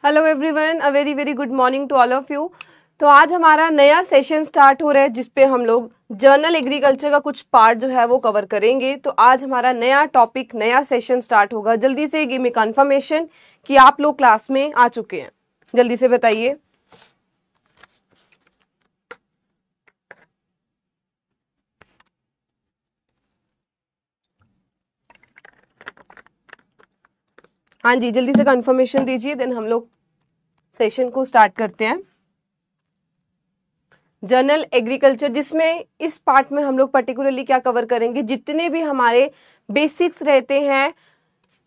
Hello everyone, a very very good morning to all of you. तो आज हमारा नया सेशन स्टार्ट हो रहा है जिसपे हम लोग जर्नल एग्रीकल्चर का कुछ पार्ट जो है वो कवर करेंगे। तो आज हमारा नया टॉपिक, नया सेशन स्टार्ट होगा। जल्दी से गिव मी कंफर्मेशन कि आप लोग क्लास में आ चुके हैं। जल्दी से बताइए। हाँ जी, जल्दी से कंफर्मेशन दीजिए, देन हम लोग सेशन को स्टार्ट करते हैं। जर्नल एग्रीकल्चर, जिसमें इस पार्ट में हम लोग पर्टिकुलरली क्या कवर करेंगे, जितने भी हमारे बेसिक्स रहते हैं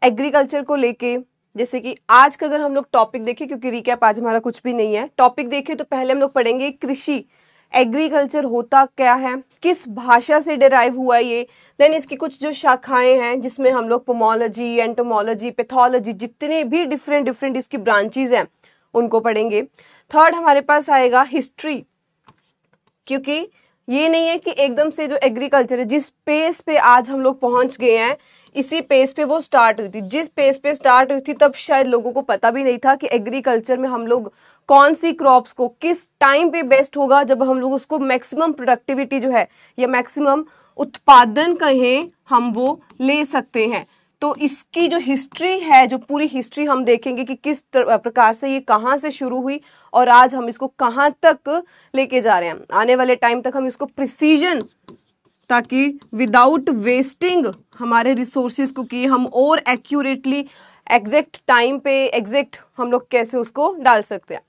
एग्रीकल्चर को लेके। जैसे कि आज का अगर हम लोग टॉपिक देखें, क्योंकि रिकैप आज हमारा कुछ भी नहीं है, टॉपिक देखें तो पहले हम लोग पढ़ेंगे कृषि। एग्रीकल्चर होता क्या है, किस भाषा से डिराइव हुआ ये, देन इसकी कुछ जो शाखाएं हैं जिसमें हम लोग पोमोलॉजी, एंटोमोलॉजी, पैथोलॉजी, जितने भी डिफरेंट डिफरेंट इसकी ब्रांचेज हैं उनको पढ़ेंगे। थर्ड हमारे पास आएगा हिस्ट्री, क्योंकि ये नहीं है कि एकदम से जो एग्रीकल्चर है, जिस पेस पे आज हम लोग पहुंच गए हैं, इसी पेस पे वो स्टार्ट हुई थी। जिस पेस पे स्टार्ट हुई थी तब शायद लोगों को पता भी नहीं था कि एग्रीकल्चर में हम लोग कौन सी क्रॉप्स को किस टाइम पे बेस्ट होगा, जब हम लोग उसको मैक्सिमम प्रोडक्टिविटी जो है या मैक्सिमम उत्पादन कहें हम वो ले सकते हैं। तो इसकी जो हिस्ट्री है, जो पूरी हिस्ट्री हम देखेंगे कि किस प्रकार से ये कहाँ से शुरू हुई और आज हम इसको कहाँ तक लेके जा रहे हैं। आने वाले टाइम तक हम इसको प्रिसीजन, ताकि विदाउट वेस्टिंग हमारे रिसोर्सेज को किए हम और एक्यूरेटली एग्जैक्ट टाइम पे एग्जैक्ट हम लोग कैसे उसको डाल सकते हैं।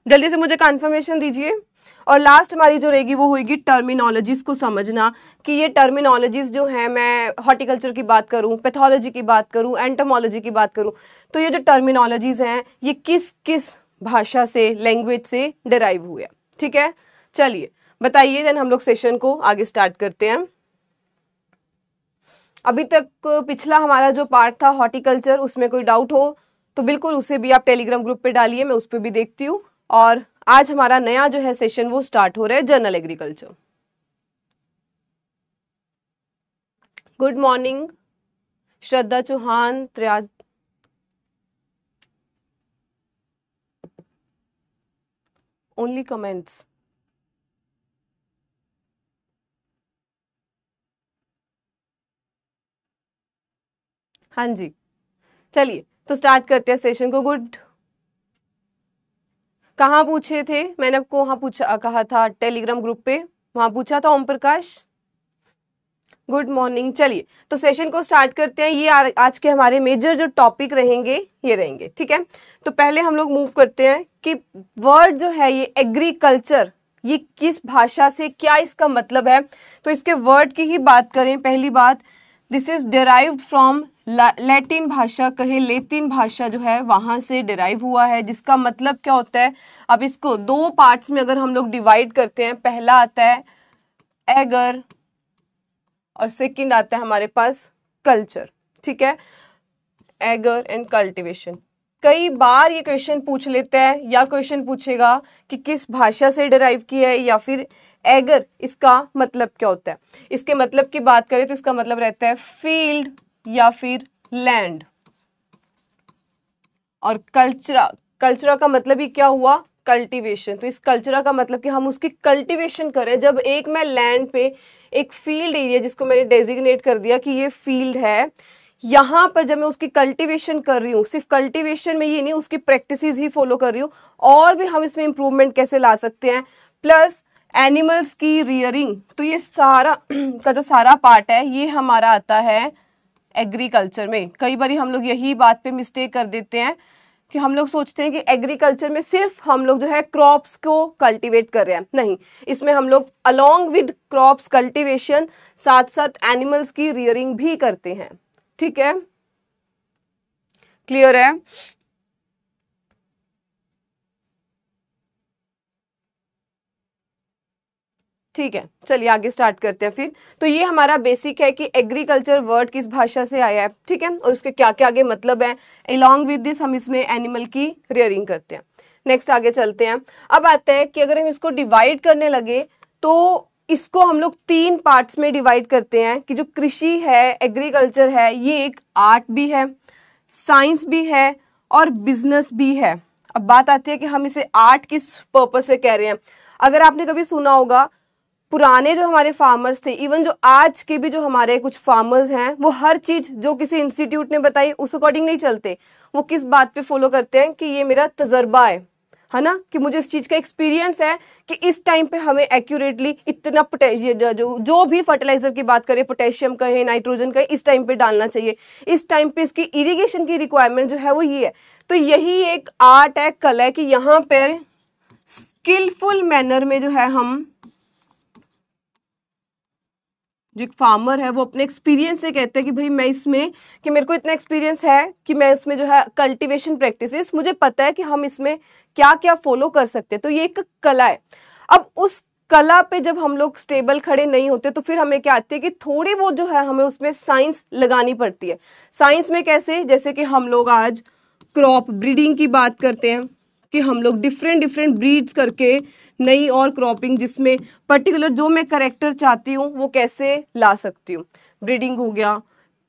जल्दी से मुझे कंफर्मेशन दीजिए। और लास्ट हमारी जो रहेगी वो होगी टर्मिनोलॉजीज को समझना, कि ये टर्मिनोलॉजीज जो है, मैं हॉर्टिकल्चर की बात करूं, पैथोलॉजी की बात करूं, एंटोमोलॉजी की बात करूं, तो ये जो टर्मिनोलॉजीज हैं ये किस किस भाषा से, लैंग्वेज से डिराइव हुए। ठीक है, चलिए बताइए, देन हम लोग सेशन को आगे स्टार्ट करते हैं। अभी तक पिछला हमारा जो पार्ट था हॉर्टिकल्चर, उसमें कोई डाउट हो तो बिल्कुल उसे भी आप टेलीग्राम ग्रुप पे डालिए, मैं उस पर भी देखती हूँ। और आज हमारा नया जो है सेशन वो स्टार्ट हो रहा है जर्नल एग्रीकल्चर। गुड मॉर्निंग श्रद्धा चौहान, त्रियाद, ओनली कमेंट्स। हाँ जी, चलिए तो स्टार्ट करते हैं सेशन को। गुड, कहाँ पूछे थे मैंने आपको? वहां पूछा, कहा था टेलीग्राम ग्रुप पे, वहां पूछा था ओम प्रकाश। Good morning. चलिए तो सेशन को स्टार्ट करते हैं। ये आज के हमारे मेजर जो टॉपिक रहेंगे ये रहेंगे। ठीक है, तो पहले हम लोग मूव करते हैं कि वर्ड जो है ये एग्रीकल्चर, ये किस भाषा से, क्या इसका मतलब है। तो इसके वर्ड की ही बात करें, पहली बात, this is derived from Latin भाषा, कहे लेतिन भाषा जो है वहां से डिराइव हुआ है, जिसका मतलब क्या होता है। अब इसको दो पार्ट्स में अगर हम लोग डिवाइड करते हैं, पहला आता है एगर और सेकंड आता है हमारे पास कल्चर। ठीक है, एगर एंड कल्टीवेशन। कई बार ये क्वेश्चन पूछ लेता है, या क्वेश्चन पूछेगा कि किस भाषा से डिराइव किया है, या फिर एगर इसका मतलब क्या होता है। इसके मतलब की बात करें तो इसका मतलब रहता है फील्ड या फिर लैंड। और कल्चरा, कल्चरा का मतलब ही क्या हुआ, कल्टीवेशन। तो इस कल्चरा का मतलब कि हम उसकी कल्टीवेशन करें। जब एक मैं लैंड पे एक फील्ड एरिया जिसको मैंने डेजिग्नेट कर दिया कि ये फील्ड है, यहाँ पर जब मैं उसकी कल्टीवेशन कर रही हूँ, सिर्फ कल्टीवेशन में ये नहीं, उसकी प्रैक्टिसेस ही फॉलो कर रही हूँ, और भी हम इसमें इंप्रूवमेंट कैसे ला सकते हैं, प्लस एनिमल्स की रियरिंग। तो ये सारा का जो सारा पार्ट है ये हमारा आता है एग्रीकल्चर में। कई बार हम लोग यही बात पे मिस्टेक कर देते हैं कि हम लोग सोचते हैं कि एग्रीकल्चर में सिर्फ हम लोग जो है क्रॉप्स को कल्टीवेट कर रहे हैं। नहीं, इसमें हम लोग अलोंग विद क्रॉप्स कल्टीवेशन साथ साथ एनिमल्स की रियरिंग भी करते हैं। ठीक है, क्लियर है? ठीक है, चलिए आगे स्टार्ट करते हैं फिर। तो ये हमारा बेसिक है कि एग्रीकल्चर वर्ड किस भाषा से आया है। ठीक है, और उसके क्या क्या आगे मतलब है। अलॉन्ग विद दिस हम इसमें एनिमल की रियरिंग करते हैं। नेक्स्ट आगे चलते हैं। अब आता है कि अगर हम इसको डिवाइड करने लगे तो इसको हम लोग तीन पार्ट्स में डिवाइड करते हैं, कि जो कृषि है, एग्रीकल्चर है, ये एक आर्ट भी है, साइंस भी है और बिजनेस भी है। अब बात आती है कि हम इसे आर्ट किस पर्पस से कह रहे हैं। अगर आपने कभी सुना होगा, पुराने जो हमारे फार्मर्स थे, इवन जो आज के भी जो हमारे कुछ फार्मर्स हैं, वो हर चीज जो किसी इंस्टीट्यूट ने बताई उस अकॉर्डिंग नहीं चलते। वो किस बात पे फॉलो करते हैं कि ये मेरा तजर्बा है ना, कि मुझे इस चीज का एक्सपीरियंस है कि इस टाइम पे हमें एक्यूरेटली इतना पोटेशियम, जो भी फर्टिलाइजर की बात करें, पोटेशियम कहें, नाइट्रोजन कहें, इस टाइम पे डालना चाहिए, इस टाइम पे इसकी इरिगेशन की रिक्वायरमेंट जो है वो ये है। तो यही एक आर्ट है, कला है कि यहाँ पर स्किलफुल मैनर में जो है हम, जो एक फार्मर है वो अपने एक्सपीरियंस से कहते हैं कि भाई मैं इसमें, कि मेरे को इतना एक्सपीरियंस है कि मैं इसमें जो है कल्टीवेशन प्रैक्टिसेस, मुझे पता है कि हम इसमें क्या क्या फॉलो कर सकते हैं। तो ये एक कला है। अब उस कला पे जब हम लोग स्टेबल खड़े नहीं होते तो फिर हमें क्या आती है कि थोड़ी बहुत जो है हमें उसमें साइंस लगानी पड़ती है। साइंस में कैसे, जैसे कि हम लोग आज क्रॉप ब्रीडिंग की बात करते हैं कि हम लोग डिफरेंट ब्रीड्स करके नई और क्रॉपिंग, जिसमें पर्टिकुलर जो मैं करेक्टर चाहती हूँ वो कैसे ला सकती हूँ। ब्रीडिंग हो गया,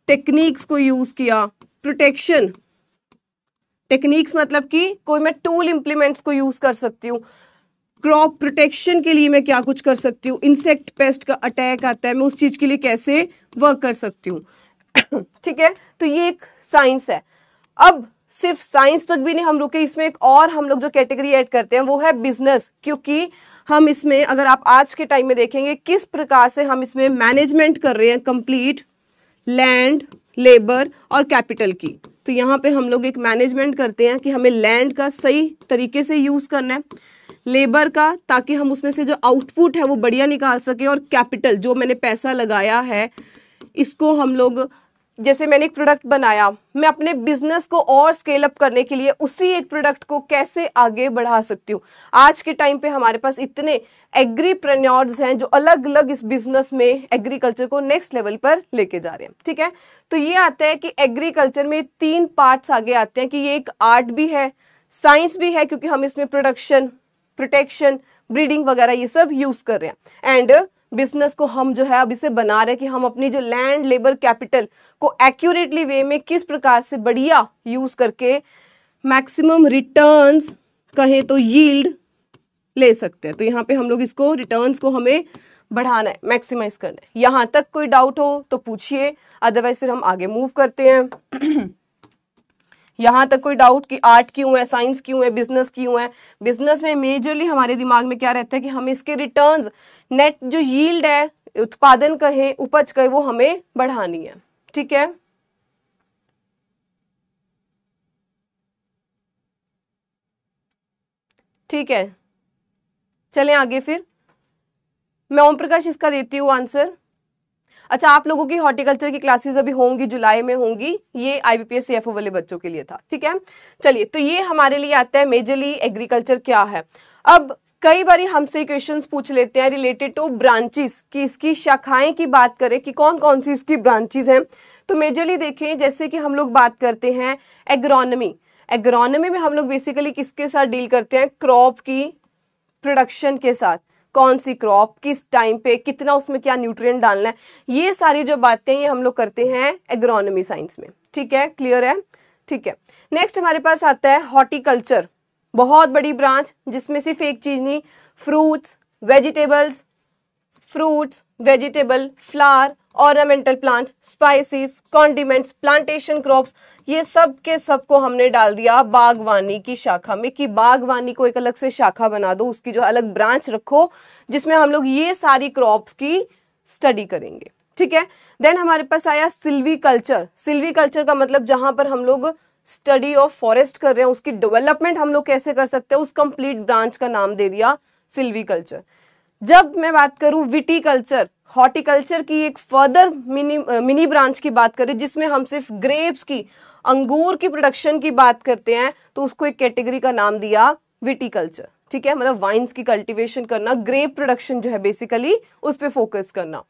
टेक्निक्स को यूज किया, प्रोटेक्शन टेक्निक्स मतलब कि कोई मैं टूल इंप्लीमेंट्स को यूज कर सकती हूँ। क्रॉप प्रोटेक्शन के लिए मैं क्या कुछ कर सकती हूँ, इंसेक्ट पेस्ट का अटैक आता है, मैं उस चीज के लिए कैसे वर्क कर सकती हूँ। ठीक है, तो ये एक साइंस है। अब सिर्फ साइंस तक भी नहीं हम रुके, इसमें एक और हम लोग जो कैटेगरी ऐड करते हैं वो है बिजनेस। क्योंकि हम इसमें, अगर आप आज के टाइम में देखेंगे किस प्रकार से हम इसमें मैनेजमेंट कर रहे हैं कंप्लीट लैंड, लेबर और कैपिटल की, तो यहाँ पे हम लोग एक मैनेजमेंट करते हैं कि हमें लैंड का सही तरीके से यूज करना है, लेबर का ताकि हम उसमें से जो आउटपुट है वो बढ़िया निकाल सके, और कैपिटल जो मैंने पैसा लगाया है इसको हम लोग, जैसे मैंने एक प्रोडक्ट बनाया, मैं अपने बिजनेस को और स्केल अप करने के लिए उसी एक प्रोडक्ट को कैसे आगे बढ़ा सकती हूँ। आज के टाइम पे हमारे पास इतने एग्रीप्रेन्योर्स हैं जो अलग अलग इस बिजनेस में एग्रीकल्चर को नेक्स्ट लेवल पर लेके जा रहे हैं। ठीक है, तो ये आता है कि एग्रीकल्चर में 3 पार्ट्स आगे आते हैं कि ये एक आर्ट भी है, साइंस भी है, क्योंकि हम इसमें प्रोडक्शन, प्रोटेक्शन, ब्रीडिंग वगैरह ये सब यूज कर रहे हैं, एंड बिजनेस को हम जो है अब इसे बना रहे हैं कि हम अपनी जो लैंड, लेबर, कैपिटल को एक्यूरेटली वे में किस प्रकार से बढ़िया यूज करके मैक्सिमम रिटर्न्स कहें तो यील्ड ले सकते हैं। तो यहाँ पे हम लोग इसको रिटर्न्स को हमें बढ़ाना है, मैक्सिमाइज करना है। यहां तक कोई डाउट हो तो पूछिए, अदरवाइज फिर हम आगे मूव करते हैं। यहां तक कोई डाउट कि आर्ट क्यों है, साइंस क्यों है, बिजनेस क्यों है? बिजनेस में मेजरली हमारे दिमाग में क्या रहता है कि हमें इसके रिटर्न्स, नेट जो यील्ड है, उत्पादन कहें, उपज कहें, वो हमें बढ़ानी है। ठीक है, ठीक है, चलें आगे। फिर मैं ओम प्रकाश इसका देती हूँ आंसर। अच्छा, आप लोगों की हॉर्टिकल्चर की क्लासेस अभी होंगी, जुलाई में होंगी, ये IBPS CFO वाले बच्चों के लिए था। ठीक है, चलिए, तो ये हमारे लिए आता है मेजरली एग्रीकल्चर क्या है। अब कई बार हमसे क्वेश्चंस पूछ लेते हैं रिलेटेड टू ब्रांचेस, कि इसकी शाखाएं की बात करें कि कौन कौन सी इसकी ब्रांचेस हैं। तो मेजरली देखें, जैसे कि हम लोग बात करते हैं एग्रोनॉमी। एग्रोनॉमी में हम लोग बेसिकली किसके साथ डील करते हैं? क्रॉप की प्रोडक्शन के साथ, कौन सी क्रॉप किस टाइम पे, कितना उसमें क्या न्यूट्रिएंट डालना है, ये सारी जो बातें ये हम लोग करते हैं एग्रोनॉमी साइंस में। ठीक है, क्लियर है? ठीक है, नेक्स्ट हमारे पास आता है हॉर्टिकल्चर, बहुत बड़ी ब्रांच जिसमें सिर्फ एक चीज नहीं, fruits, vegetable, flower, ornamental plants, spices, condiments, plantation crops, ये सब के सबको हमने डाल दिया बागवानी की शाखा में, कि बागवानी को एक अलग से शाखा बना दो, उसकी जो अलग ब्रांच रखो जिसमें हम लोग ये सारी क्रॉप्स की स्टडी करेंगे। ठीक है, देन हमारे पास आया सिल्वीकल्चर। सिल्वीकल्चर का मतलब जहां पर हम लोग स्टडी ऑफ फॉरेस्ट कर रहे हैं, उसकी डेवलपमेंट हम लोग कैसे कर सकते हैं, उस कंप्लीट ब्रांच का नाम दे दिया सिल्वीकल्चर। जब मैं बात करूं विटीकल्चर, हॉर्टिकल्चर की एक फर्दर मिनी ब्रांच की बात करें जिसमें हम सिर्फ ग्रेप्स की, अंगूर की प्रोडक्शन की बात करते हैं, तो उसको एक कैटेगरी का नाम दिया विटीकल्चर। ठीक है, मतलब वाइन्स की कल्टीवेशन करना, ग्रेप प्रोडक्शन जो है बेसिकली उस पर फोकस करना।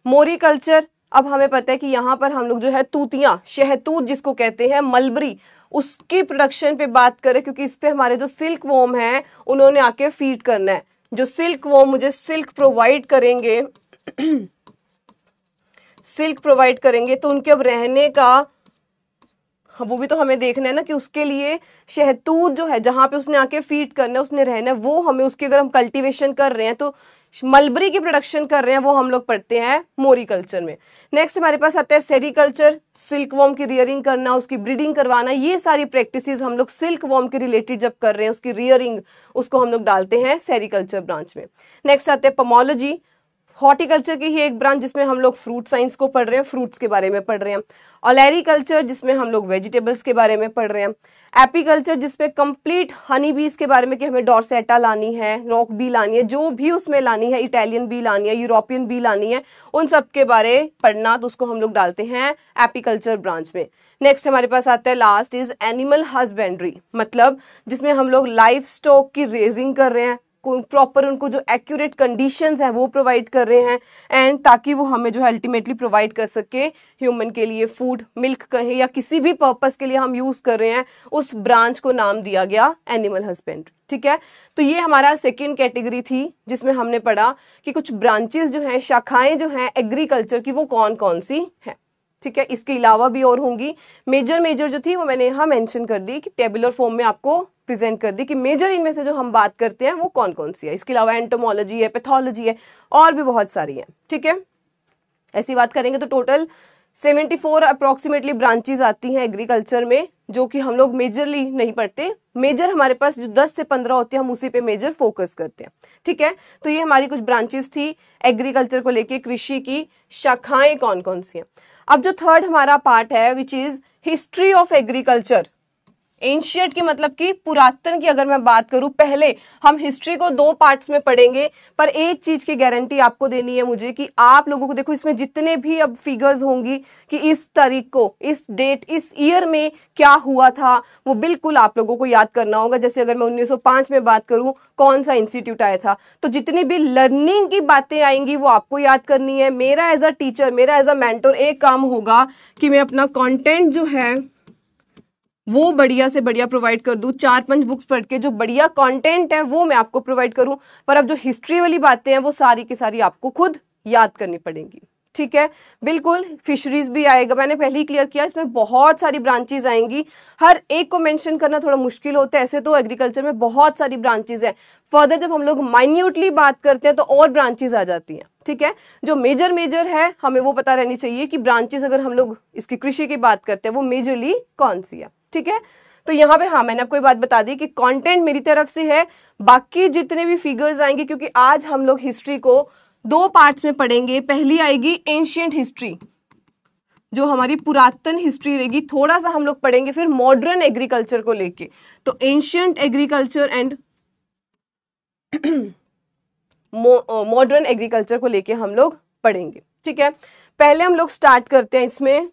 मोरिकल्चर, अब हमें पता है कि यहाँ पर हम लोग जो है तूतियां, शहतूत जिसको कहते हैं, मलबरी, उसकी प्रोडक्शन पे बात करें, क्योंकि इस पे हमारे जो सिल्क वॉर्म है उन्होंने आके फीड करना है। जो सिल्क वॉर्म मुझे सिल्क प्रोवाइड करेंगे सिल्क प्रोवाइड करेंगे, तो उनके अब रहने का वो भी तो हमें देखना है ना कि उसके लिए शहतूत जो है जहां पे उसने आके फीड करना है, उसने रहना है, वो हमें उसकी अगर हम कल्टीवेशन कर रहे हैं तो मलबरी की प्रोडक्शन कर रहे हैं, वो हम लोग पढ़ते हैं मोरिकल्चर में। नेक्स्ट हमारे पास आता है सेरिकल्चर, सिल्क वॉर्म की रियरिंग करना, उसकी ब्रीडिंग करवाना, ये सारी प्रैक्टिसेस हम लोग सिल्क वॉर्म के रिलेटेड जब कर रहे हैं, उसकी रियरिंग उसको हम लोग डालते हैं सेरिकल्चर ब्रांच में। नेक्स्ट आते हैं पोमोलॉजी, हॉर्टिकल्चर की ही एक ब्रांच जिसमें हम लोग फ्रूट साइंस को पढ़ रहे हैं, फ्रूट्स के बारे में पढ़ रहे हैं। ऑलैरिकल्चर जिसमें हम लोग वेजिटेबल्स के बारे में पढ़ रहे हैं। एपीकल्चर जिसमें कंप्लीट हनी बीज के बारे में कि हमें डॉर्सेटा लानी है, रॉक बी लानी है, जो भी उसमें लानी है, इटालियन बी लानी है, यूरोपियन बी लानी है, उन सब के बारे पढ़ना, तो उसको हम लोग डालते हैं एपीकल्चर ब्रांच में। नेक्स्ट हमारे पास आता है लास्ट इज एनिमल हस्बेंड्री, मतलब जिसमें हम लोग लाइफ स्टॉक की रेजिंग कर रहे हैं, प्रॉपर उनको जो एक्यूरेट कंडीशंस हैं वो प्रोवाइड कर रहे हैं, एंड ताकि वो हमें जो है अल्टीमेटली प्रोवाइड कर सके ह्यूमन के लिए फूड, मिल्क कहें या किसी भी पर्पस के लिए हम यूज कर रहे हैं, उस ब्रांच को नाम दिया गया एनिमल हस्बेंड्री। ठीक है, तो ये हमारा सेकेंड कैटेगरी थी जिसमें हमने पढ़ा कि कुछ ब्रांचेस जो हैं, शाखाएं जो हैं एग्रीकल्चर की, वो कौन कौन सी है। ठीक है, इसके अलावा भी और होंगी। मेजर जो थी वो मैंने यहाँ मेंशन कर दी कि टेबुलर फॉर्म में आपको प्रेजेंट कर दी कि मेजर इनमें से जो हम बात करते हैं वो कौन कौन सी है। इसके अलावा एंटोमोलॉजी है, पैथोलॉजी है, और भी बहुत सारी है। ठीक है, ऐसी बात करेंगे तो टोटल 74 अप्रोक्सीमेटली ब्रांचेस आती हैं एग्रीकल्चर में, जो कि हम लोग मेजरली नहीं पढ़ते। मेजर हमारे पास जो 10 से 15 होते हैं, हम उसी पे मेजर फोकस करते हैं। ठीक है, तो ये हमारी कुछ ब्रांचेस थी एग्रीकल्चर को लेके, कृषि की शाखाएं कौन कौन सी हैं। अब जो थर्ड हमारा पार्ट है which is history of agriculture. Ancient की मतलब कि पुरातन की अगर मैं बात करूं, पहले हम हिस्ट्री को 2 पार्ट्स में पढ़ेंगे, पर एक चीज की गारंटी आपको देनी है मुझे कि आप लोगों को, देखो इसमें जितने भी अब फिगर्स होंगी कि इस तारीख को, इस डेट, इस ईयर में क्या हुआ था, वो बिल्कुल आप लोगों को याद करना होगा। जैसे अगर मैं 1905 में बात करूं, कौन सा इंस्टीट्यूट आया था, तो जितनी भी लर्निंग की बातें आएंगी वो आपको याद करनी है। मेरा एज अ टीचर, मेरा एज अ मेंटर एक काम होगा कि मैं अपना कंटेंट जो है वो बढ़िया से बढ़िया प्रोवाइड कर दूं, 4-5 बुक्स पढ़ के जो बढ़िया कंटेंट है वो मैं आपको प्रोवाइड करूं, पर अब जो हिस्ट्री वाली बातें हैं वो सारी की सारी आपको खुद याद करनी पड़ेंगी। ठीक है, बिल्कुल। फिशरीज भी आएगा, मैंने पहले ही क्लियर किया, इसमें बहुत सारी ब्रांचेस आएंगी, हर एक को मेंशन करना थोड़ा मुश्किल होता है। ऐसे तो एग्रीकल्चर में बहुत सारी ब्रांचेस हैं, फर्दर जब हम लोग माइन्यूटली बात करते हैं तो और ब्रांचेस आ जाती हैं। ठीक है, जो मेजर है हमें वो पता रहनी चाहिए कि ब्रांचेस अगर हम लोग इसकी कृषि की बात करते हैं वो मेजरली कौन सी है। ठीक है, तो यहाँ पे हाँ मैंने आपको ये बात बता दी कि कंटेंट मेरी तरफ से है, बाकी जितने भी फिगर्स आएंगे, क्योंकि आज हम लोग हिस्ट्री को 2 पार्ट्स में पढ़ेंगे। पहली आएगी एंशिएंट हिस्ट्री, जो हमारी पुरातन हिस्ट्री रहेगी, थोड़ा सा हम लोग पढ़ेंगे फिर मॉडर्न एग्रीकल्चर को लेके, तो ancient agriculture and modern agriculture को लेके हम लोग पढ़ेंगे। ठीक है, पहले हम लोग स्टार्ट करते हैं इसमें,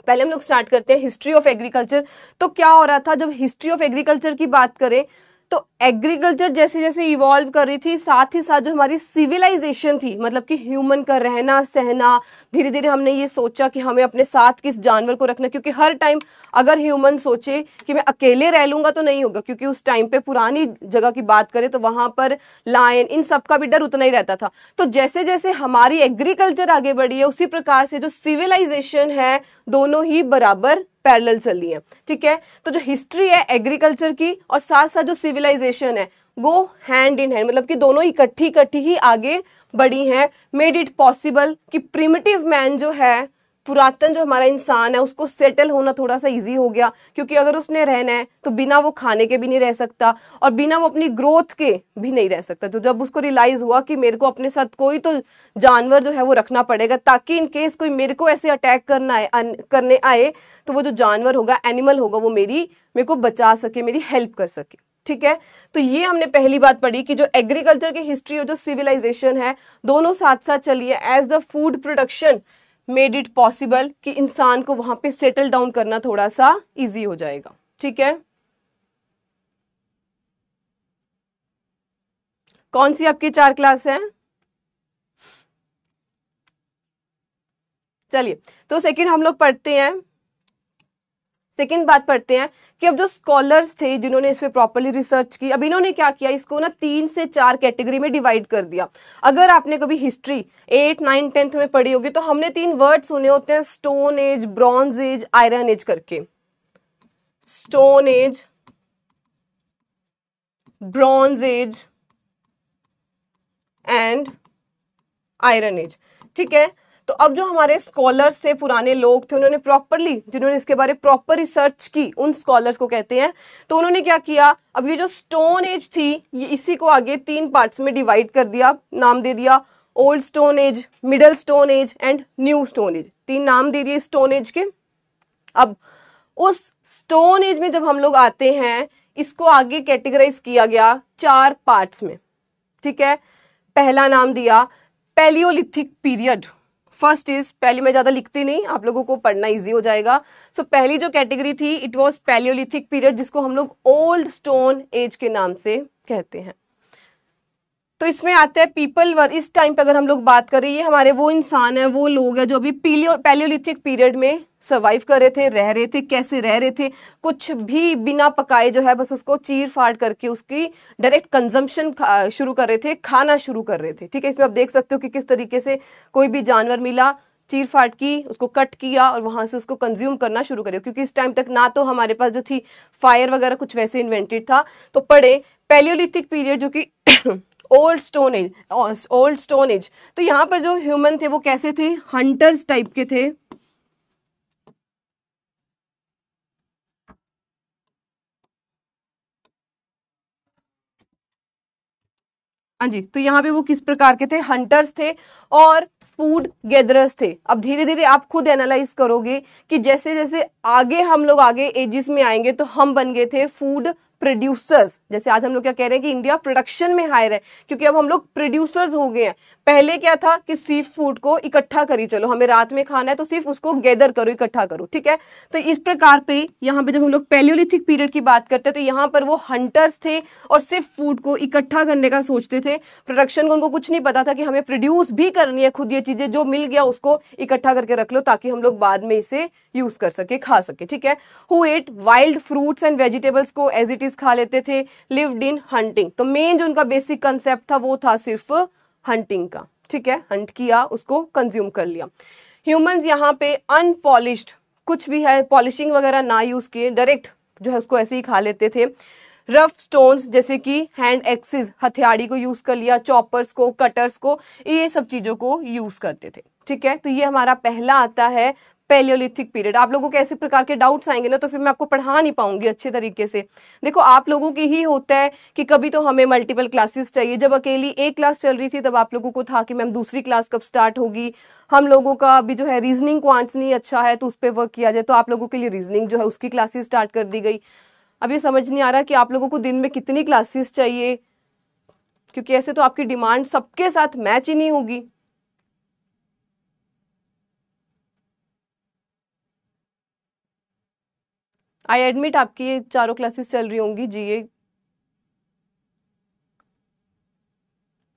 पहले हम लोग स्टार्ट करते हैं हिस्ट्री ऑफ एग्रीकल्चर। तो क्या हो रहा था, जब हिस्ट्री ऑफ एग्रीकल्चर की बात करें तो एग्रीकल्चर जैसे जैसे इवॉल्व कर रही थी, साथ ही साथ जो हमारी सिविलाइजेशन थी, मतलब कि ह्यूमन का रहना सहना, धीरे धीरे हमने ये सोचा कि हमें अपने साथ किस जानवर को रखना, क्योंकि हर टाइम अगर ह्यूमन सोचे कि मैं अकेले रह लूंगा तो नहीं होगा, क्योंकि उस टाइम पे पुरानी जगह की बात करें तो वहां पर लायन, इन सब का भी डर उतना ही रहता था। तो जैसे जैसे हमारी एग्रीकल्चर आगे बढ़ी है, उसी प्रकार से जो सिविलाइजेशन है दोनों ही बराबर पैरेलल चली है। ठीक है, तो जो हिस्ट्री है एग्रीकल्चर की और साथ साथ जो सिविलाइजेशन है वो हैंड इन हैंड, मतलब कि दोनों इकट्ठी ही आगे बढ़ी हैं। मेड इट पॉसिबल कि प्रिमिटिव मैन जो है, पुरातन जो हमारा इंसान है, उसको सेटल होना थोड़ा सा इजी हो गया, क्योंकि अगर उसने रहना है तो बिना वो खाने के भी नहीं रह सकता और बिना वो अपनी ग्रोथ के भी नहीं रह सकता। तो जब उसको रियलाइज हुआ कि मेरे को अपने साथ कोई तो जानवर जो है वो रखना पड़ेगा, ताकि इन केस कोई मेरे को ऐसे अटैक करने आए तो वो जो जानवर होगा, एनिमल होगा, वो मेरे को बचा सके, मेरी हेल्प कर सके। ठीक है, तो ये हमने पहली बात पढ़ी कि जो एग्रीकल्चर की हिस्ट्री और जो सिविलाइजेशन है दोनों साथ साथ चली है। As the food production made it possible कि इंसान को वहां पे सेटल डाउन करना थोड़ा सा इजी हो जाएगा। ठीक है, कौन सी आपकी 4 क्लास है? चलिए, तो सेकंड हम लोग पढ़ते हैं सेकेंड बात पढ़ते हैं कि अब जो स्कॉलर्स थे जिन्होंने इस पे प्रॉपर्ली रिसर्च की, अब इन्होंने क्या किया, इसको ना 3 से 4 कैटेगरी में डिवाइड कर दिया। अगर आपने कभी हिस्ट्री 8, 9, 10th में पढ़ी होगी तो हमने 3 वर्ड सुने होते हैं, stone age, bronze age, iron age करके। Stone age, bronze age and iron age, ठीक है। तो अब जो हमारे स्कॉलर्स थे, पुराने लोग थे, उन्होंने प्रॉपरली, जिन्होंने इसके बारे में प्रॉपर रिसर्च की, उन स्कॉलर्स को कहते हैं। तो उन्होंने क्या किया, अब ये जो स्टोन एज थी, ये इसी को आगे 3 पार्ट्स में डिवाइड कर दिया, नाम दे दिया old stone as, middle stone age and new stone as. 3 नाम दे दिए स्टोन एज के। अब उस स्टोन एज में जब हम लोग आते हैं, इसको आगे कैटेगराइज किया गया 4 पार्ट्स में, ठीक है। पहला नाम दिया पैलियोलिथिक पीरियड। फर्स्ट इज, पहले मैं ज्यादा लिखती नहीं, आप लोगों को पढ़ना इजी हो जाएगा। सो पहली जो कैटेगरी थी इट वाज पैलियोलिथिक पीरियड, जिसको हम लोग ओल्ड स्टोन एज के नाम से कहते हैं। तो इसमें आता है पीपल वर, इस टाइम पे अगर हम लोग बात करें, ये हमारे वो इंसान है, वो लोग हैं जो अभी पैलियोलिथिक पीरियड में सर्वाइव कर रहे थे, रह रहे थे। कैसे रह रहे थे, कुछ भी बिना पकाए जो है बस उसको चीर फाड़ करके उसकी डायरेक्ट कंजम्पशन शुरू कर रहे थे, खाना शुरू कर रहे थे, ठीक है। इसमें आप देख सकते हो कि किस तरीके से कोई भी जानवर मिला, चीर फाड़ की, उसको कट किया और वहां से उसको कंज्यूम करना शुरू कर दिया, क्योंकि इस टाइम तक ना तो हमारे पास जो थी फायर वगैरह कुछ वैसे इन्वेंटेड था। तो पढ़े पैलियोलिथिक पीरियड जो कि old stone as, old stone as. तो यहाँ पर जो ह्यूमन थे वो कैसे थे, हंटर्स टाइप के थे। हाँ जी, तो यहाँ पे वो किस प्रकार के थे, हंटर्स थे और फूड गैदरर्स थे। अब धीरे धीरे आप खुद एनालाइज करोगे कि जैसे जैसे आगे हम लोग आगे एजिस में आएंगे तो हम बन गए थे फूड प्रोड्यूसर्स। जैसे आज हम लोग क्या कह रहे हैं कि इंडिया प्रोडक्शन में हायर है, क्योंकि अब हम लोग प्रोड्यूसर्स हो गए हैं। पहले क्या था कि सिर्फ फूड को इकट्ठा करी चलो, हमें रात में खाना है तो सिर्फ उसको गैदर करो, इकट्ठा करो, ठीक है। तो इस प्रकार पे यहाँ पे जब हम लोग पैलियोलिथिक पीरियड की बात करते हैं तो यहाँ पर वो हंटर्स थे और सिर्फ फूड को इकट्ठा करने का सोचते थे। प्रोडक्शन को उनको कुछ नहीं पता था कि हमें प्रोड्यूस भी करनी है खुद, ये चीजें जो मिल गया उसको इकट्ठा करके रख लो ताकि हम लोग बाद में इसे यूज कर सके, खा सके, ठीक है। Who ate wild fruits and vegetables को एज इट इज खा लेते थे। लिव्ड इन हंटिंग, तो मेन जो उनका बेसिक कंसेप्ट था वो था सिर्फ हंटिंग का, ठीक है। हंट किया, उसको कंज्यूम कर लिया। ह्यूमंस यहाँ पे अनपॉलिश्ड, कुछ भी है पॉलिशिंग वगैरह ना यूज किए, डायरेक्ट जो है उसको ऐसे ही खा लेते थे। रफ स्टोन्स जैसे कि हैंड एक्सिस, हथियारी को यूज कर लिया, चॉपर्स को, कटर्स को, ये सब चीजों को यूज करते थे, ठीक है। तो ये हमारा पहला आता है पैलियोलिथिक पीरियड। आप लोगों को ऐसे प्रकार के डाउट्स आएंगे ना तो फिर मैं आपको पढ़ा नहीं पाऊंगी अच्छे तरीके से। देखो आप लोगों की ही होता है कि कभी तो हमें मल्टीपल क्लासेस चाहिए। जब अकेली एक क्लास चल रही थी तब आप लोगों को था कि मैम दूसरी क्लास कब स्टार्ट होगी। हम लोगों का अभी जो है रीजनिंग क्वांट्स नहीं अच्छा है तो उस पर वर्क किया जाए, तो आप लोगों के लिए रीजनिंग जो है उसकी क्लासेस स्टार्ट कर दी गई। अब ये समझ नहीं आ रहा कि आप लोगों को दिन में कितनी क्लासेस चाहिए, क्योंकि ऐसे तो आपकी डिमांड सबके साथ मैच ही नहीं होगी। आई एडमिट आपकी ये चारों क्लासेस चल रही होंगी।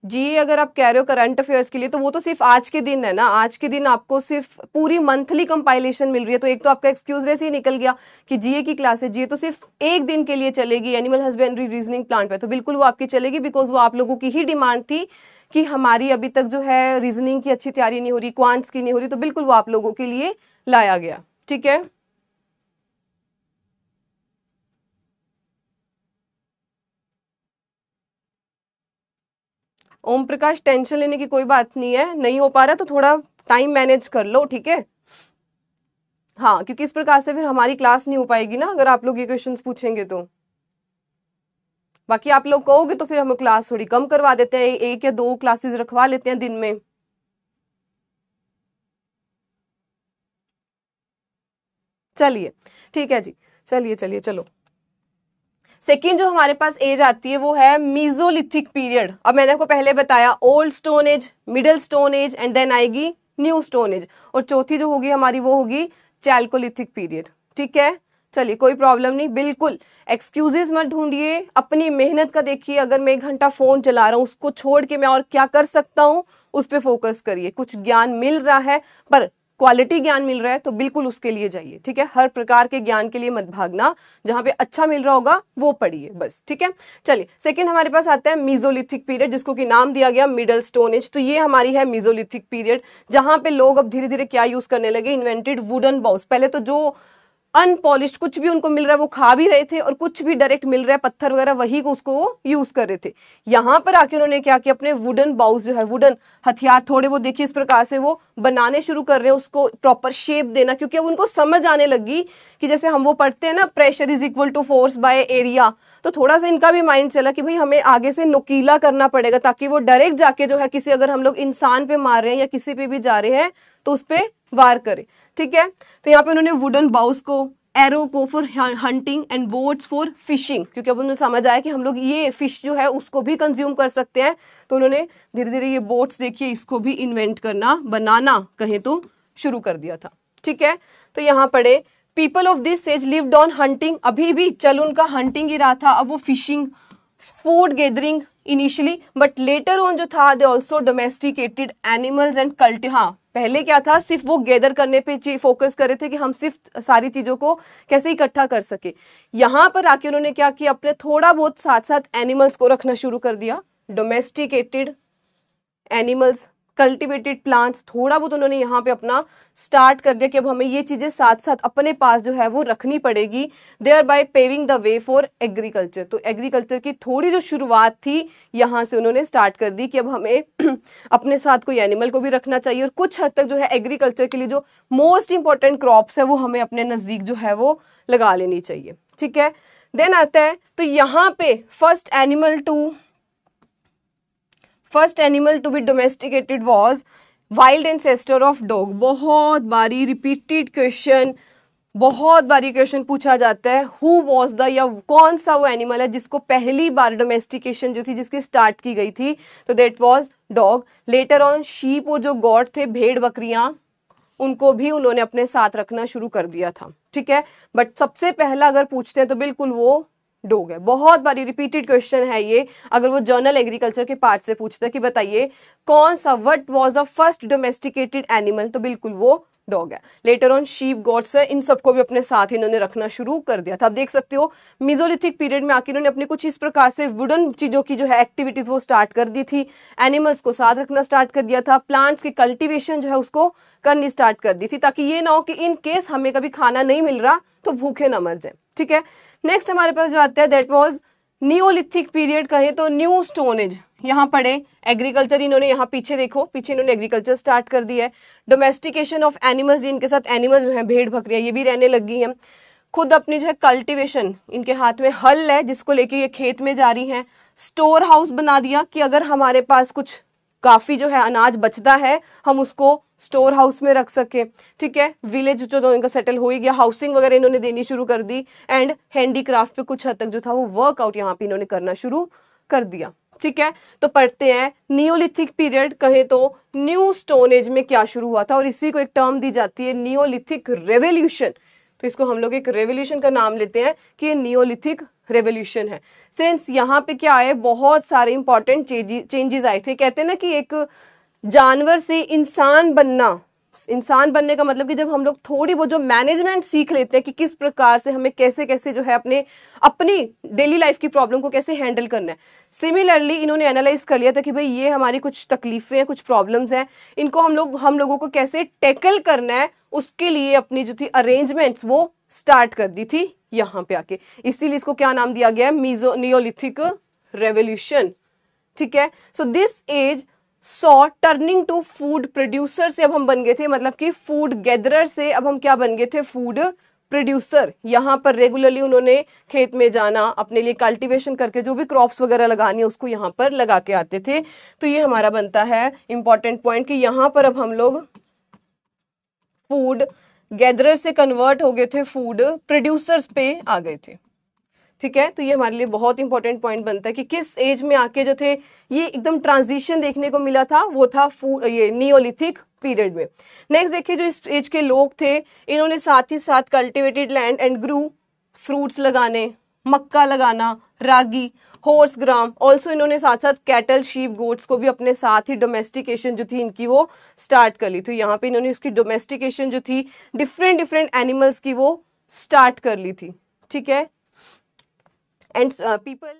जी अगर आप कह रहे हो करंट अफेयर्स के लिए तो वो तो सिर्फ आज के दिन है ना, आज के दिन आपको सिर्फ पूरी मंथली कंपाइलेशन मिल रही है। तो एक तो आपका एक्सक्यूज वैसे ही निकल गया कि जीए की क्लास है, जीए तो सिर्फ एक दिन के लिए चलेगी एनिमल हस्बेंड्री रीजनिंग प्लांट पे, तो बिल्कुल वो आपकी चलेगी, बिकॉज वो आप लोगों की ही डिमांड थी कि हमारी अभी तक जो है रीजनिंग की अच्छी तैयारी नहीं हो रही, क्वांट्स की नहीं हो रही, तो बिल्कुल वो आप लोगों के लिए लाया गया, ठीक है। ओम प्रकाश टेंशन लेने की कोई बात नहीं है, नहीं हो पा रहा तो थोड़ा टाइम मैनेज कर लो, ठीक है। हाँ, क्योंकि इस प्रकार से फिर हमारी क्लास नहीं हो पाएगी ना अगर आप लोग ये क्वेश्चंस पूछेंगे तो। बाकी आप लोग कहोगे तो फिर हम क्लास थोड़ी कम करवा देते हैं, 1 या 2 क्लासेस रखवा लेते हैं दिन में। चलिए ठीक है जी, चलिए चलिए चलो। सेकेंड जो हमारे पास एज आती है वो है मीजोलिथिक पीरियड। अब मैंने आपको पहले बताया old stone age, middle stone age and then आएगी न्यू स्टोन एज, और चौथी जो होगी हमारी वो होगी चैल्कोलिथिक पीरियड, ठीक है। चलिए कोई प्रॉब्लम नहीं, बिल्कुल एक्सक्यूजेस मत ढूंढिए, अपनी मेहनत का देखिए। अगर मैं 1 घंटा फोन चला रहा हूँ उसको छोड़ के मैं और क्या कर सकता हूँ उस पर फोकस करिए। कुछ ज्ञान मिल रहा है पर क्वालिटी ज्ञान मिल रहा है तो बिल्कुल उसके लिए जाइए, ठीक है। हर प्रकार के ज्ञान के लिए मत भागना, जहां पे अच्छा मिल रहा होगा वो पढ़िए बस, ठीक है। चलिए सेकंड हमारे पास आता है मीजोलिथिक पीरियड, जिसको कि नाम दिया गया मिडल स्टोन एज। तो ये हमारी है मीजोलिथिक पीरियड, जहां पे लोग अब धीरे धीरे क्या यूज करने लगे, इन्वेंटेड वुडन बाउल्स। पहले तो जो अनपॉलिश्ड कुछ भी उनको मिल रहा है वो खा भी रहे थे, और कुछ भी डायरेक्ट मिल रहा है पत्थर वगैरह वही को उसको वो यूज कर रहे थे। यहां पर आके उन्होंने क्या किया, अपने वुडन बाउल्स जो है, वुडन हथियार थोड़े वो देखिए इस प्रकार से वो बनाने शुरू कर रहे हैं, उसको प्रॉपर शेप देना, क्योंकि अब उनको समझ आने लगी कि जैसे हम वो पढ़ते हैं ना, pressure is equal to force by area. तो थोड़ा सा इनका भी माइंड चला कि भाई हमें आगे से नुकीला करना पड़ेगा, ताकि वो डायरेक्ट जाके जो है किसी, अगर हम लोग इंसान पे मार रहे हैं या किसी पे भी जा रहे हैं तो उस पे वार करे, ठीक है। तो यहाँ पे उन्होंने वुडन बाउल्स को, एरो को for hunting and boats for fishing, क्योंकि अब उन्हें समझ आया कि हम लोग ये फिश जो है उसको भी कंज्यूम कर सकते हैं, तो उन्होंने धीरे धीरे ये बोट्स देखिए इसको भी इन्वेंट करना, बनाना कहें तो शुरू कर दिया था, ठीक है। तो यहाँ पढ़े people of this age lived on hunting, अभी भी चल उनका हंटिंग ही रहा था, अब वो fishing, food gathering initially, but later on जो था they also domesticated animals and कल्टी। हाँ पहले क्या था, सिर्फ वो गैदर करने पे फोकस कर रहे थे कि हम सिर्फ सारी चीजों को कैसे इकट्ठा कर सके। यहां पर आके उन्होंने क्या किया, अपने थोड़ा बहुत साथ साथ एनिमल्स को रखना शुरू कर दिया, डोमेस्टिकेटेड एनिमल्स, कल्टिवेटेड प्लांट्स, थोड़ा बहुत उन्होंने यहाँ पे अपना स्टार्ट कर दिया कि अब हमें ये चीजें साथ साथ अपने पास जो है वो रखनी पड़ेगी, thereby paving the way for agriculture. तो एग्रीकल्चर की थोड़ी जो शुरुआत थी यहाँ से उन्होंने स्टार्ट कर दी कि अब हमें अपने साथ कोई एनिमल को भी रखना चाहिए, और कुछ हद तक जो है एग्रीकल्चर के लिए जो मोस्ट इंपॉर्टेंट क्रॉप्स है वो हमें अपने नजदीक जो है वो लगा लेनी चाहिए, ठीक है। देन आता है, तो यहाँ पे first animal to be domesticated was wild ancestor of dog. बहुत बारी रिपीटेड क्वेश्चन, बहुत बारी क्वेश्चन पूछा जाता है, हु वॉज द, या कौन सा वो एनिमल है जिसको पहली बार डोमेस्टिकेशन जो थी जिसकी स्टार्ट की गई थी, तो that was dog. Later on sheep, और जो गॉड थे भेड़ बकरियां, उनको भी उन्होंने अपने साथ रखना शुरू कर दिया था, ठीक है। बट सबसे पहला अगर पूछते हैं तो बिल्कुल वो डॉग है। बहुत बारी रिपीटेड क्वेश्चन है ये, अगर वो जर्नल एग्रीकल्चर के पार्ट से पूछते हैं कि बताइए कौन सा, what was the first domesticated animal, तो बिल्कुल वो डॉग है। लेटर ऑन शीप, गॉट्स है, इन सबको भी अपने साथ इन्होंने रखना शुरू कर दिया था। अब देख सकते हो मीजोलिथिक पीरियड में आके इन्होंने अपने कुछ इस प्रकार से वुडन चीजों की जो है एक्टिविटीज वो स्टार्ट कर दी थी, एनिमल्स को साथ रखना स्टार्ट कर दिया था, प्लांट्स की कल्टिवेशन जो है उसको करनी स्टार्ट कर दी थी, ताकि ये ना हो कि इन केस हमें कभी खाना नहीं मिल रहा तो भूखे ना मर जाए, ठीक है। नेक्स्ट हमारे पास जो आता है दैट वाज नियोलिथिक पीरियड, कहे तो न्यू स्टोन एज। यहाँ पढ़े एग्रीकल्चर, इन्होंने यहाँ पीछे देखो, पीछे इन्होंने एग्रीकल्चर स्टार्ट कर दिया है, डोमेस्टिकेशन ऑफ एनिमल्स, इनके साथ एनिमल्स जो है भेड़ बकरियां ये भी रहने लगी हैं, खुद अपनी जो है कल्टीवेशन, इनके हाथ में हल है जिसको लेके ये खेत में जा रही हैं, स्टोर हाउस बना दिया कि अगर हमारे पास कुछ काफी जो है अनाज बचता है हम उसको स्टोर हाउस में रख सके, ठीक है। विलेज जो तो इनका सेटल हो ही गया, हाउसिंग वगैरह इन्होंने देनी शुरू कर दी, एंड हैंडीक्राफ्ट पे कुछ हद तक जो था वो वर्कआउट यहाँ पे इन्होंने करना शुरू कर दिया, ठीक है। तो पढ़ते हैं नियोलिथिक पीरियड, कहे तो न्यू स्टोन एज में क्या शुरू हुआ था, और इसी को एक टर्म दी जाती है नियोलिथिक रेवोल्यूशन। तो इसको हम लोग एक रेवोल्यूशन का नाम लेते हैं कि ये नियोलिथिक रेवोल्यूशन है। सिंस यहाँ पे क्या आए, बहुत सारे इंपॉर्टेंट चेंजेस आए थे। कहते हैं ना कि एक जानवर से इंसान बनना, इंसान बनने का मतलब कि जब हम लोग थोड़ी बहुत जो मैनेजमेंट सीख लेते हैं कि किस प्रकार से हमें कैसे कैसे जो है अपनी डेली लाइफ की प्रॉब्लम को कैसे हैंडल करना है, सिमिलरली इन्होंने एनालाइज कर लिया था कि भाई ये हमारी कुछ तकलीफें हैं, कुछ प्रॉब्लम्स हैं, इनको हम लोगों को कैसे टैकल करना है, उसके लिए अपनी जो थी अरेंजमेंट्स वो स्टार्ट कर दी थी यहाँ पे आके। इसीलिए इसको क्या नाम दिया गया है, नियोलिथिक रेवोल्यूशन, ठीक है। So this age saw turning to food producer से अब हम बन गए थे, मतलब कि फूड गैदरर से अब हम क्या बन गए थे, फूड प्रोड्यूसर। यहाँ पर रेगुलरली उन्होंने खेत में जाना, अपने लिए कल्टीवेशन करके जो भी क्रॉप्स वगैरह लगानी है उसको यहाँ पर लगा के आते थे। तो ये हमारा बनता है इंपॉर्टेंट पॉइंट कि यहाँ पर अब हम लोग फूड गैदरर से कन्वर्ट हो गए थे, फूड प्रोड्यूसर्स पे आ गए थे, ठीक है। तो ये हमारे लिए बहुत इंपॉर्टेंट पॉइंट बनता है कि किस एज में आके जो थे ये एकदम ट्रांजिशन देखने को मिला था, वो था ये नियोलिथिक पीरियड में। नेक्स्ट देखिए, जो इस एज के लोग थे इन्होंने साथ ही साथ cultivated land and Guru, fruits लगाने, मक्का लगाना, रागी, हॉर्स ग्राम। ऑल्सो इन्होंने साथ साथ कैटल, शीप, गोट्स को भी अपने साथ ही डोमेस्टिकेशन जो थी इनकी वो स्टार्ट कर ली थी। यहाँ पे इन्होंने उसकी डोमेस्टिकेशन जो थी डिफरेंट डिफरेंट एनिमल्स की वो स्टार्ट कर ली थी, ठीक है। एंड पीपल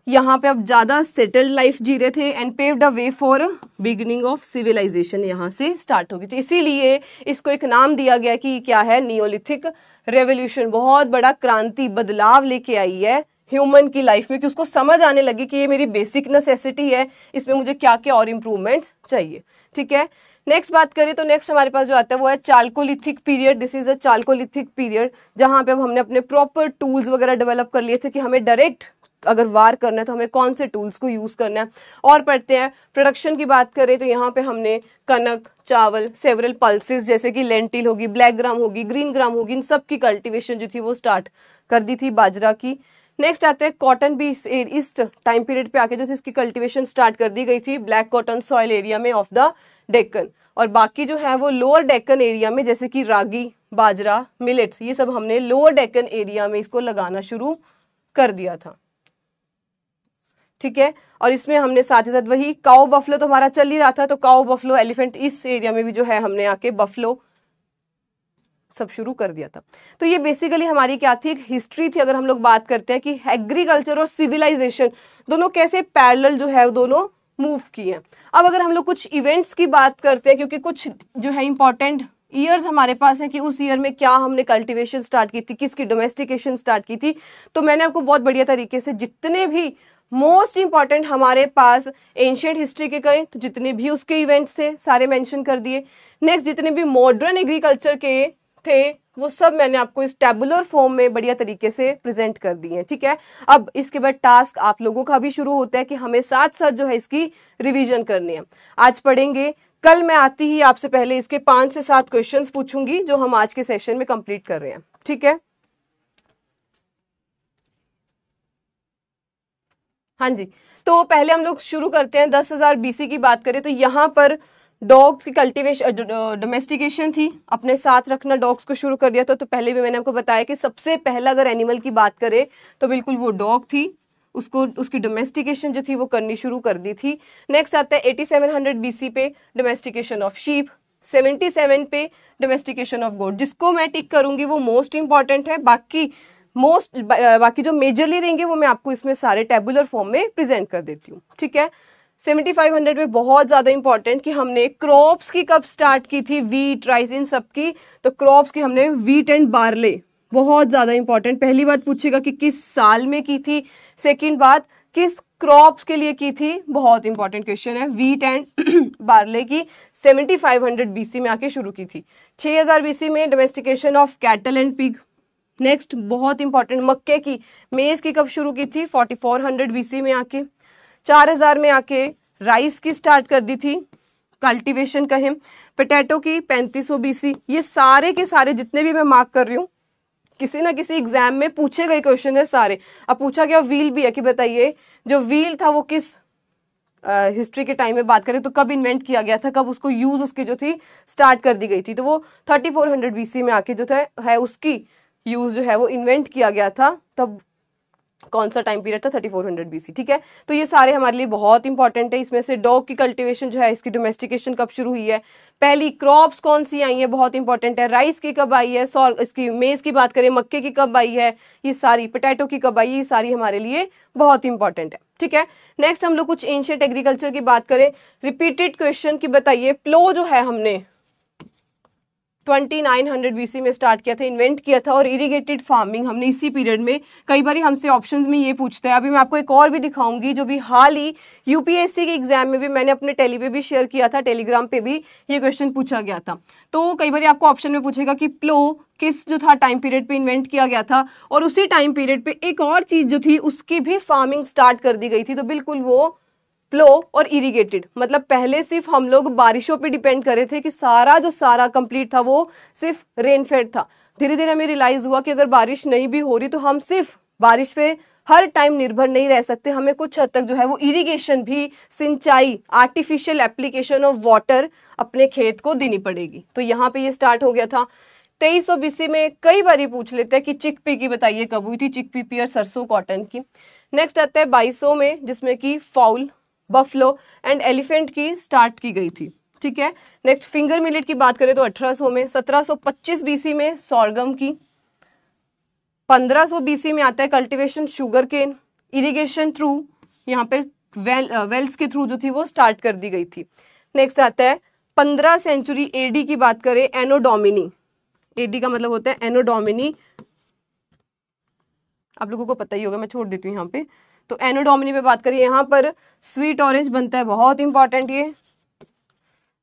यहाँ पे अब ज्यादा सेटल्ड लाइफ जी रहे थे and paved a way for beginning of civilisation यहाँ से स्टार्ट होगी। तो इसीलिए इसको एक नाम दिया गया कि क्या है, नियोलिथिक रेवोल्यूशन। बहुत बड़ा क्रांति, बदलाव लेके आई है ह्यूमन की लाइफ में, कि उसको समझ आने लगी कि ये मेरी बेसिक नेसेसिटी है, इसमें मुझे क्या क्या और इम्प्रूवमेंट्स चाहिए, ठीक है। नेक्स्ट बात करें तो नेक्स्ट हमारे पास जो आता है वो है chalcolithic period. This is a chalcolithic period, जहां पे अब हमने अपने प्रॉपर टूल्स वगैरह डेवलप कर लिए थे कि हमें डायरेक्ट अगर वार करना है तो हमें कौन से टूल्स को यूज करना है। और पढ़ते हैं प्रोडक्शन की बात करें तो यहाँ पे हमने कनक, चावल, सेवरल पल्सेस जैसे कि लेंटिल होगी, ब्लैक ग्राम होगी, ग्रीन ग्राम होगी, इन सब की कल्टीवेशन जो थी वो स्टार्ट कर दी थी, बाजरा की। नेक्स्ट आते हैं कॉटन भी इस टाइम पीरियड पे आके जो थी इसकी कल्टीवेशन स्टार्ट कर दी गई थी ब्लैक कॉटन सॉइल एरिया में ऑफ द डेक्कन। और बाकी जो है वो लोअर डेक्कन एरिया में जैसे कि रागी, बाजरा, मिलेट्स, ये सब हमने लोअर डेक्कन एरिया में इसको लगाना शुरू कर दिया था, ठीक है। और इसमें हमने साथ ही साथ वही काऊ बफलो तो हमारा चल ही रहा था, तो काऊ बफलो एलिफेंट इस एरिया में भी जो है हमने आके बफलो सब शुरू कर दिया था। तो ये बेसिकली हमारी क्या थी, एक हिस्ट्री थी। अगर हम लोग बात करते हैं कि एग्रीकल्चर और सिविलाइजेशन दोनों कैसे पैरेलल जो है वो दोनों मूव किए हैं। अब अगर हम लोग कुछ इवेंट्स की बात करते हैं, क्योंकि कुछ जो है इंपॉर्टेंट ईयर्स हमारे पास है कि उस ईयर में क्या हमने कल्टीवेशन स्टार्ट की थी, किसकी डोमेस्टिकेशन स्टार्ट की थी, तो मैंने आपको बहुत बढ़िया तरीके से जितने भी मोस्ट इंपॉर्टेंट हमारे पास एंशिएंट हिस्ट्री के कहें तो जितने भी उसके इवेंट्स थे सारे मेंशन कर दिए। नेक्स्ट जितने भी मॉडर्न एग्रीकल्चर के थे वो सब मैंने आपको इस टेबुलर फॉर्म में बढ़िया तरीके से प्रेजेंट कर दिए हैं, ठीक है। अब इसके बाद टास्क आप लोगों का भी शुरू होता है कि हमें साथ साथ जो है इसकी रिवीजन करनी है। आज पढ़ेंगे, कल मैं आती ही आपसे पहले इसके 5 से 7 क्वेश्चंस पूछूंगी जो हम आज के सेशन में कंप्लीट कर रहे हैं, ठीक है। हाँ जी, तो पहले हम लोग शुरू करते हैं 10,000 BC की बात करें तो यहाँ पर डॉग्स की कल्टीवेशन डोमेस्टिकेशन थी, अपने साथ रखना डॉग्स को शुरू कर दिया था। तो पहले भी मैंने आपको बताया कि सबसे पहला अगर एनिमल की बात करें तो बिल्कुल वो डॉग थी, उसको उसकी डोमेस्टिकेशन जो थी वो करनी शुरू कर दी थी। नेक्स्ट आता है 8700 BC पे डोमेस्टिकेशन ऑफ शीप, 77 पे डोमेस्टिकेशन ऑफ गोट। जिसको मैं टिक करूंगी वो मोस्ट इंपॉर्टेंट है, बाकी जो मेजरली रहेंगे वो मैं आपको इसमें सारे टेबुलर फॉर्म में प्रेजेंट कर देती हूँ, ठीक है। 7500 में बहुत ज्यादा इंपॉर्टेंट कि हमने क्रॉप्स की कब स्टार्ट की थी, वीट, राइस, इन सब की। तो क्रॉप्स की हमने वीट एंड बार्ले, बहुत ज्यादा इंपॉर्टेंट। पहली बात पूछेगा कि किस साल में की थी, सेकंड बात किस क्रॉप्स के लिए की थी, बहुत इंपॉर्टेंट क्वेश्चन है। वीट एंड बार्ले की 7500 BC में आके शुरू की थी। 6000 BC में domestication of cattle and pig. Next बहुत इंपॉर्टेंट मक्के की, मेज की कब शुरू की थी, 4400 BC में आके। 4000 में आके राइस की स्टार्ट कर दी थी कल्टीवेशन कहें। पोटैटो की 3500 BC। ये सारे के सारे जितने भी मैं मार्क कर रही हूँ किसी ना किसी एग्जाम में पूछे गए क्वेश्चन है सारे। अब पूछा गया व्हील भी है कि बताइए जो व्हील था वो किस हिस्ट्री के टाइम में बात करें तो कब इन्वेंट किया गया था, कब उसको यूज उसकी जो थी स्टार्ट कर दी गई थी। तो वो 3400 BC में आके जो था है उसकी यूज जो है वो इन्वेंट किया गया था। तब कौन सा टाइम पीरियड था, 3400 BC, ठीक है। तो ये सारे हमारे लिए बहुत इंपॉर्टेंट है। इसमें से डॉग की कल्टीवेशन जो है इसकी डोमेस्टिकेशन कब शुरू हुई है, पहली क्रॉप्स कौन सी आई है, बहुत इंपॉर्टेंट है। राइस की कब आई है, इसकी मेज की बात करें, मक्के की कब आई है, ये सारी, पोटैटो की कब आई, ये सारी हमारे लिए बहुत इंपॉर्टेंट है, ठीक है। नेक्स्ट हम लोग कुछ एंशिएंट एग्रीकल्चर की बात करें, रिपीटेड क्वेश्चन की बताइए प्लो जो है हमने 2900 BC में स्टार्ट किया था, इन्वेंट किया था। और इरिगेटेड फार्मिंग हमने इसी पीरियड में, कई बार हमसे ऑप्शंस में ये पूछते हैं। अभी मैं आपको एक और भी दिखाऊंगी जो भी हाल ही यूपीएससी के एग्जाम में भी मैंने अपने टेली पे भी शेयर किया था, टेलीग्राम पे भी ये क्वेश्चन पूछा गया था। तो कई बार आपको ऑप्शन में पूछेगा कि प्लो किस जो था टाइम पीरियड पे इन्वेंट किया गया था, और उसी टाइम पीरियड पे एक और चीज जो थी उसकी भी फार्मिंग स्टार्ट कर दी गई थी। तो बिल्कुल वो प्लो और इरिगेटेड, मतलब पहले सिर्फ हम लोग बारिशों पे डिपेंड कर रहे थे कि सारा कंप्लीट था वो सिर्फ रेनफेड था। धीरे धीरे हमें रियलाइज हुआ कि अगर बारिश नहीं भी हो रही तो हम सिर्फ बारिश पे हर टाइम निर्भर नहीं रह सकते, हमें कुछ हद तक जो है वो इरिगेशन भी, सिंचाई, आर्टिफिशियल एप्लीकेशन ऑफ वाटर अपने खेत को देनी पड़ेगी। तो यहाँ पे ये स्टार्ट हो गया था। 2300 बीसी में कई बार पूछ लेते हैं कि चिकपी की बताइए कब हुई थी, चिकपी पियर सरसों कॉटन की। नेक्स्ट आता है 2200 में, जिसमें कि फाउल, बफलो एंड एलिफेंट की स्टार्ट की गई थी। ठीक है। नेक्स्ट फिंगर मिलेट की बात करें तो 1800 में, 1725 बीसी में सॉर्गम की, 1500 बीसी में आता है cultivation sugar cane, irrigation through यहाँ पर वेल्स के थ्रू जो थी वो स्टार्ट कर दी गई थी। नेक्स्ट आता है 15 सेंचुरी एडी की बात करें, एनो डोमिनी, एडी का मतलब होता है एनो डोमिनी, आप लोगों को पता ही होगा, मैं छोड़ देती हूँ यहाँ पे। तो एनो डोमिनी पे बात करिए, यहाँ पर स्वीट ऑरेंज बनता है, बहुत इंपॉर्टेंट ये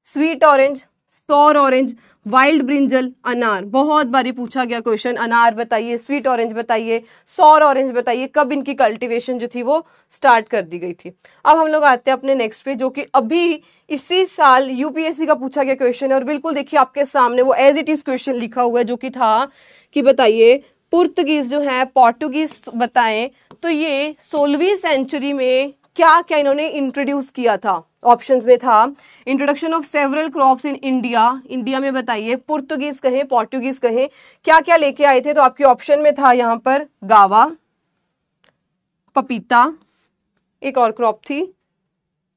स्वीट ऑरेंज, सौर ऑरेंज, वाइल्ड ब्रिंजल, अनार, बहुत बारी पूछा गया क्वेश्चन, अनार बताइए, स्वीट ऑरेंज बताइए, सौर ऑरेंज बताइए, कब इनकी कल्टीवेशन जो थी वो स्टार्ट कर दी गई थी। अब हम लोग आते हैं अपने नेक्स्ट पे, जो कि अभी इसी साल यूपीएससी का पूछा गया क्वेश्चन है, और बिल्कुल देखिए आपके सामने वो एज इट इज क्वेश्चन लिखा हुआ है, जो कि था कि बताइए पुर्तगीज जो है, पोर्टुगीज बताएं तो ये 16वीं सेंचुरी में क्या क्या इन्होंने इंट्रोड्यूस किया था। ऑप्शंस में था introduction of several crops in India, India में बताइए, पुर्तगीज कहें, पोर्टुगीज कहें, क्या क्या लेके आए थे। तो आपके ऑप्शन में था यहाँ पर गावा, पपीता, एक और क्रॉप थी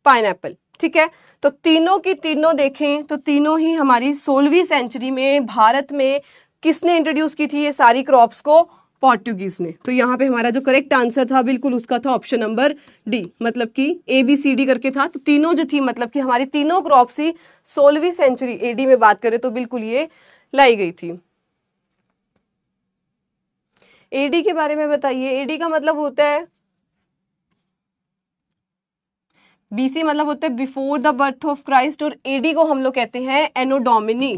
पाइनएप्पल। ठीक है। तो तीनों की तीनों देखें तो तीनों ही हमारी 16वीं सेंचुरी में भारत में किसने इंट्रोड्यूस की थी ये सारी क्रॉप्स को, पोर्टुगीज ने। तो यहाँ पे हमारा जो करेक्ट आंसर था बिल्कुल उसका था ऑप्शन नंबर डी, मतलब कि ABCD करके था। तो तीनों जो थी मतलब कि हमारी तीनों क्रॉप्स ही 16वीं सेंचुरी एडी में बात करें तो बिल्कुल ये लाई गई थी। एडी के बारे में बताइए, एडी का मतलब होता है, बीसी मतलब होता है before the birth of Christ, और एडी को हम लोग कहते हैं एनो डोमिनी।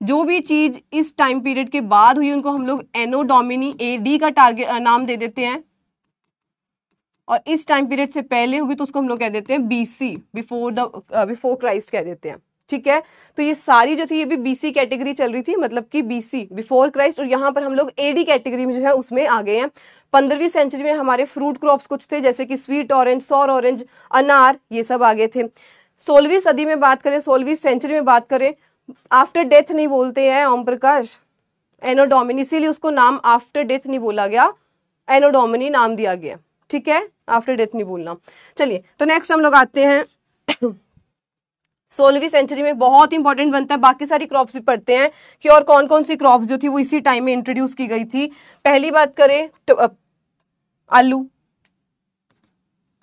जो भी चीज इस टाइम पीरियड के बाद हुई उनको हम लोग एनो डोमिनी, एडी का टारगेट नाम दे देते हैं, और इस टाइम पीरियड से पहले होगी तो उसको हम लोग कह देते हैं बीसी, बिफोर क्राइस्ट कह देते हैं। ठीक है। तो ये सारी जो थी ये भी बीसी कैटेगरी चल रही थी, मतलब कि बीसी बिफोर क्राइस्ट, और यहाँ पर हम लोग एडी कैटेगरी में जो है उसमें आ गए हैं। 15वीं सेंचुरी में हमारे फ्रूट क्रॉप्स कुछ थे, जैसे कि स्वीट ऑरेंज, सौर ऑरेंज, अनार, ये सब आ गए थे। 16वीं सदी में बात करें, 16वीं सेंचुरी में बात करें, आफ्टर डेथ नहीं बोलते हैं ओम प्रकाश, एनो डोमिनी, इसीलिए उसको नाम आफ्टर डेथ नहीं बोला गया, एनो डोमिनी नाम दिया गया। ठीक है, आफ्टर डेथ नहीं बोलना। चलिए तो नेक्स्ट हम लोग आते हैं 16वीं सेंचुरी में बहुत इंपॉर्टेंट बनता है, बाकी सारी क्रॉप्स भी पढ़ते हैं कि और कौन कौन सी क्रॉप्स जो थी वो इसी टाइम में इंट्रोड्यूस की गई थी। पहली बात करें आलू,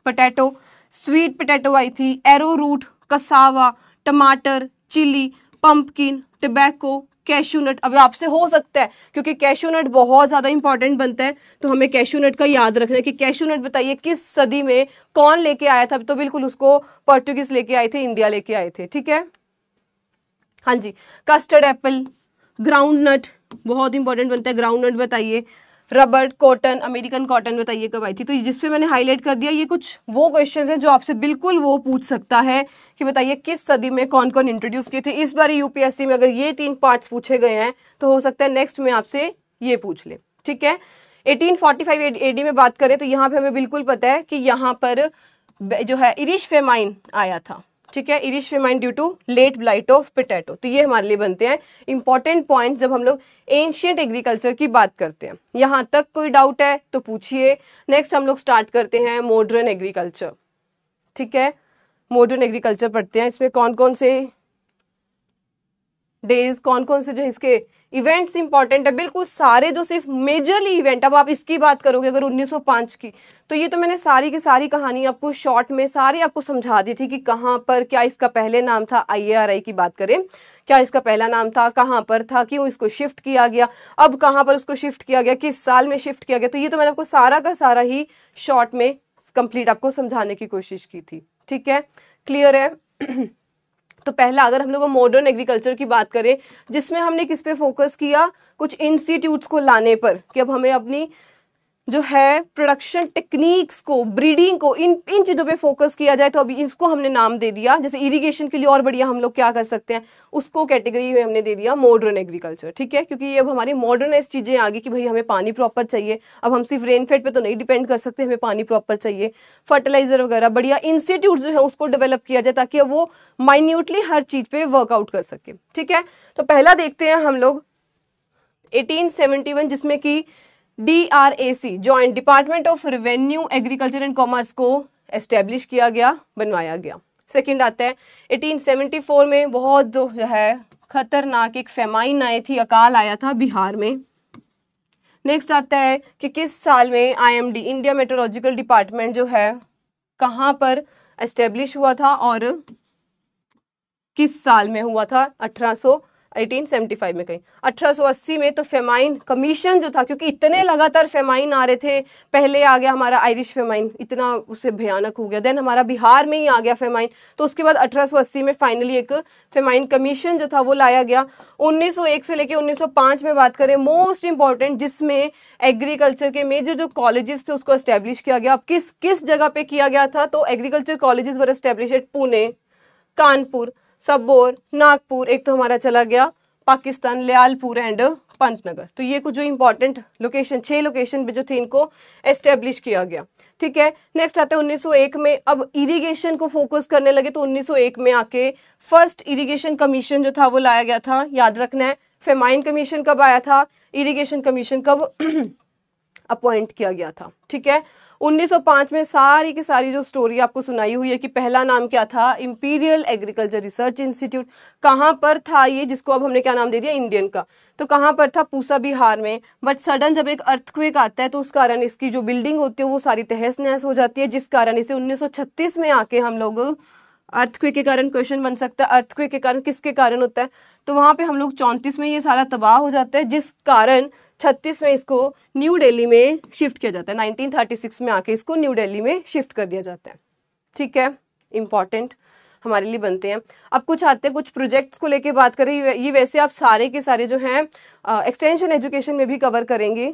पोटैटो, स्वीट पोटैटो आई थी, एरो रूट, कसावा, टमाटर, चिली, पंपकिन, टबैको, कैशू नट। अब आपसे हो सकता है क्योंकि कैशू नट बहुत ज्यादा इंपॉर्टेंट बनता है तो हमें कैशू नट का याद रखना है कि कैशू नट बताइए किस सदी में कौन लेके आया था। तो बिल्कुल उसको पोर्टुगीज लेके आए थे, इंडिया लेके आए थे। ठीक है, हाँ जी। कस्टर्ड एप्पल, ग्राउंड नट बहुत इंपॉर्टेंट बनता है, ग्राउंड नट बताइए। रबर, कॉटन, अमेरिकन कॉटन बताइए कब आई थी। तो जिसपे मैंने हाईलाइट कर दिया ये कुछ वो क्वेश्चंस हैं जो आपसे बिल्कुल वो पूछ सकता है कि बताइए किस सदी में कौन कौन इंट्रोड्यूस किए थे। इस बार यूपीएससी में अगर ये 3 पार्ट्स पूछे गए हैं तो हो सकता है नेक्स्ट में आपसे ये पूछ ले। ठीक है, 1845 एडी में बात करें तो यहाँ पे हमें बिल्कुल पता है कि यहाँ पर जो है इरिश फेमाइन आया था। ठीक है, Irish famine due to late blight of potato. तो ये हमारे लिए बनते हैं इंपॉर्टेंट पॉइंट्स जब हम लोग एंशियंट एग्रीकल्चर की बात करते हैं। यहां तक कोई डाउट है तो पूछिए। नेक्स्ट हम लोग स्टार्ट करते हैं मॉडर्न एग्रीकल्चर। ठीक है, मॉडर्न एग्रीकल्चर पढ़ते हैं। इसमें कौन कौन से डेज, कौन कौन से जो इसके इवेंट्स इंपॉर्टेंट है, बिल्कुल सारे जो सिर्फ मेजरली इवेंट। अब आप इसकी बात करोगे अगर 1905 की, तो ये तो मैंने सारी की सारी कहानी आपको शॉर्ट में सारी आपको समझा दी थी कि कहाँ पर क्या इसका पहले नाम था। IARI की बात करें, क्या इसका पहला नाम था, कहाँ पर था, क्यों इसको शिफ्ट किया गया, अब कहाँ पर उसको शिफ्ट किया गया, किस साल में शिफ्ट किया गया। तो ये तो मैंने आपको सारा का सारा ही शॉर्ट में कंप्लीट आपको समझाने की कोशिश की थी। ठीक है, क्लियर है। तो पहला अगर हम लोग मॉडर्न एग्रीकल्चर की बात करें जिसमें हमने किस पे फोकस किया, कुछ इंस्टीट्यूट्स को लाने पर कि अब हमें अपनी जो है प्रोडक्शन टेक्निक्स को, ब्रीडिंग को, इन चीजों पे फोकस किया जाए। तो अभी इसको हमने नाम दे दिया, जैसे इरिगेशन के लिए और बढ़िया हम लोग क्या कर सकते हैं उसको कैटेगरी में हमने दे दिया मॉडर्न एग्रीकल्चर। ठीक है, क्योंकि ये अब हमारी मॉडर्नाइज चीजें आ गई कि भाई हमें पानी प्रॉपर चाहिए। अब हम सिर्फ रेनफेड पे तो नहीं डिपेंड कर सकते, हमें पानी प्रॉपर चाहिए। फर्टिलाइजर वगैरह बढ़िया इंस्टीट्यूट जो है उसको डेवलप किया जाए ताकि वो माइन्यूटली हर चीज पे वर्कआउट कर सके। ठीक है, तो पहला देखते हैं हम लोग 1871 जिसमें कि DRAC joint department of revenue agriculture and commerce को एस्टेब्लिश किया गया, बनवाया गया। सेकंड आता है 1874 में बहुत जो है खतरनाक एक फेमाइन आई थी, अकाल आया था बिहार में। नेक्स्ट आता है कि किस साल में IMD इंडिया मेट्रोलॉजिकल डिपार्टमेंट जो है कहाँ पर एस्टेब्लिश हुआ था और किस साल में हुआ था? 1875 में कहीं 1880 में। तो फेमाइन कमीशन जो था, क्योंकि इतने लगातार फेमाइन आ रहे थे, पहले आ गया हमारा आयरिश फेमाइन, इतना उसे भयानक हो गया, देन हमारा बिहार में ही आ गया फेमाइन, तो उसके बाद 1880 में फाइनली एक फेमाइन कमीशन जो था वो लाया गया। 1901 से लेके 1905 में बात करें, मोस्ट इंपॉर्टेंट, जिसमें एग्रीकल्चर के मेजर जो कॉलेजेस थे उसको एस्टेब्लिश किया गया। अब किस किस जगह पे किया गया था? तो एग्रीकल्चर कॉलेजेस वर एस्टेब्लिश एट पुणे, कानपुर, सबोर, नागपुर, एक तो हमारा चला गया पाकिस्तान लियालपुर एंड पंतनगर। तो ये कुछ जो इंपॉर्टेंट लोकेशन, 6 लोकेशन पे जो थे इनको एस्टेब्लिश किया गया। ठीक है, नेक्स्ट आते हैं 1901 में। अब इरिगेशन को फोकस करने लगे तो 1901 में आके फर्स्ट इरिगेशन कमीशन जो था वो लाया गया था। याद रखना है, फेमाइन कमीशन कब आया था, इरिगेशन कमीशन कब अपॉइंट किया गया था। ठीक है, 1905 में सारी की सारी जो स्टोरी आपको सुनाई हुई है कि पहला नाम क्या था, इंपीरियल एग्रीकल्चर रिसर्च इंस्टीट्यूट। कहाँ पर था ये, जिसको अब हमने क्या नाम दे दिया, इंडियन का। तो कहाँ पर था? पूसा, बिहार में। बट सडन जब एक अर्थक्वेक आता है तो उस कारण इसकी जो बिल्डिंग होती है वो सारी तहस नहस हो जाती है, जिस कारण इसे 1936 में आके हम लोग, अर्थक्वेक के कारण क्वेश्चन बन सकता है, अर्थक्वेक के कारण किसके कारण होता है, तो वहां पे हम लोग 34 में ये सारा तबाह हो जाता है, जिस कारण 36 में इसको न्यू दिल्ली में शिफ्ट किया जाता है। 1936 में आके इसको न्यू दिल्ली में शिफ्ट कर दिया जाता है। ठीक है, इंपॉर्टेंट हमारे लिए बनते हैं। अब कुछ आते हैं, कुछ प्रोजेक्ट्स को लेके बात करें। ये वैसे आप सारे के सारे जो हैं एक्सटेंशन एजुकेशन में भी कवर करेंगे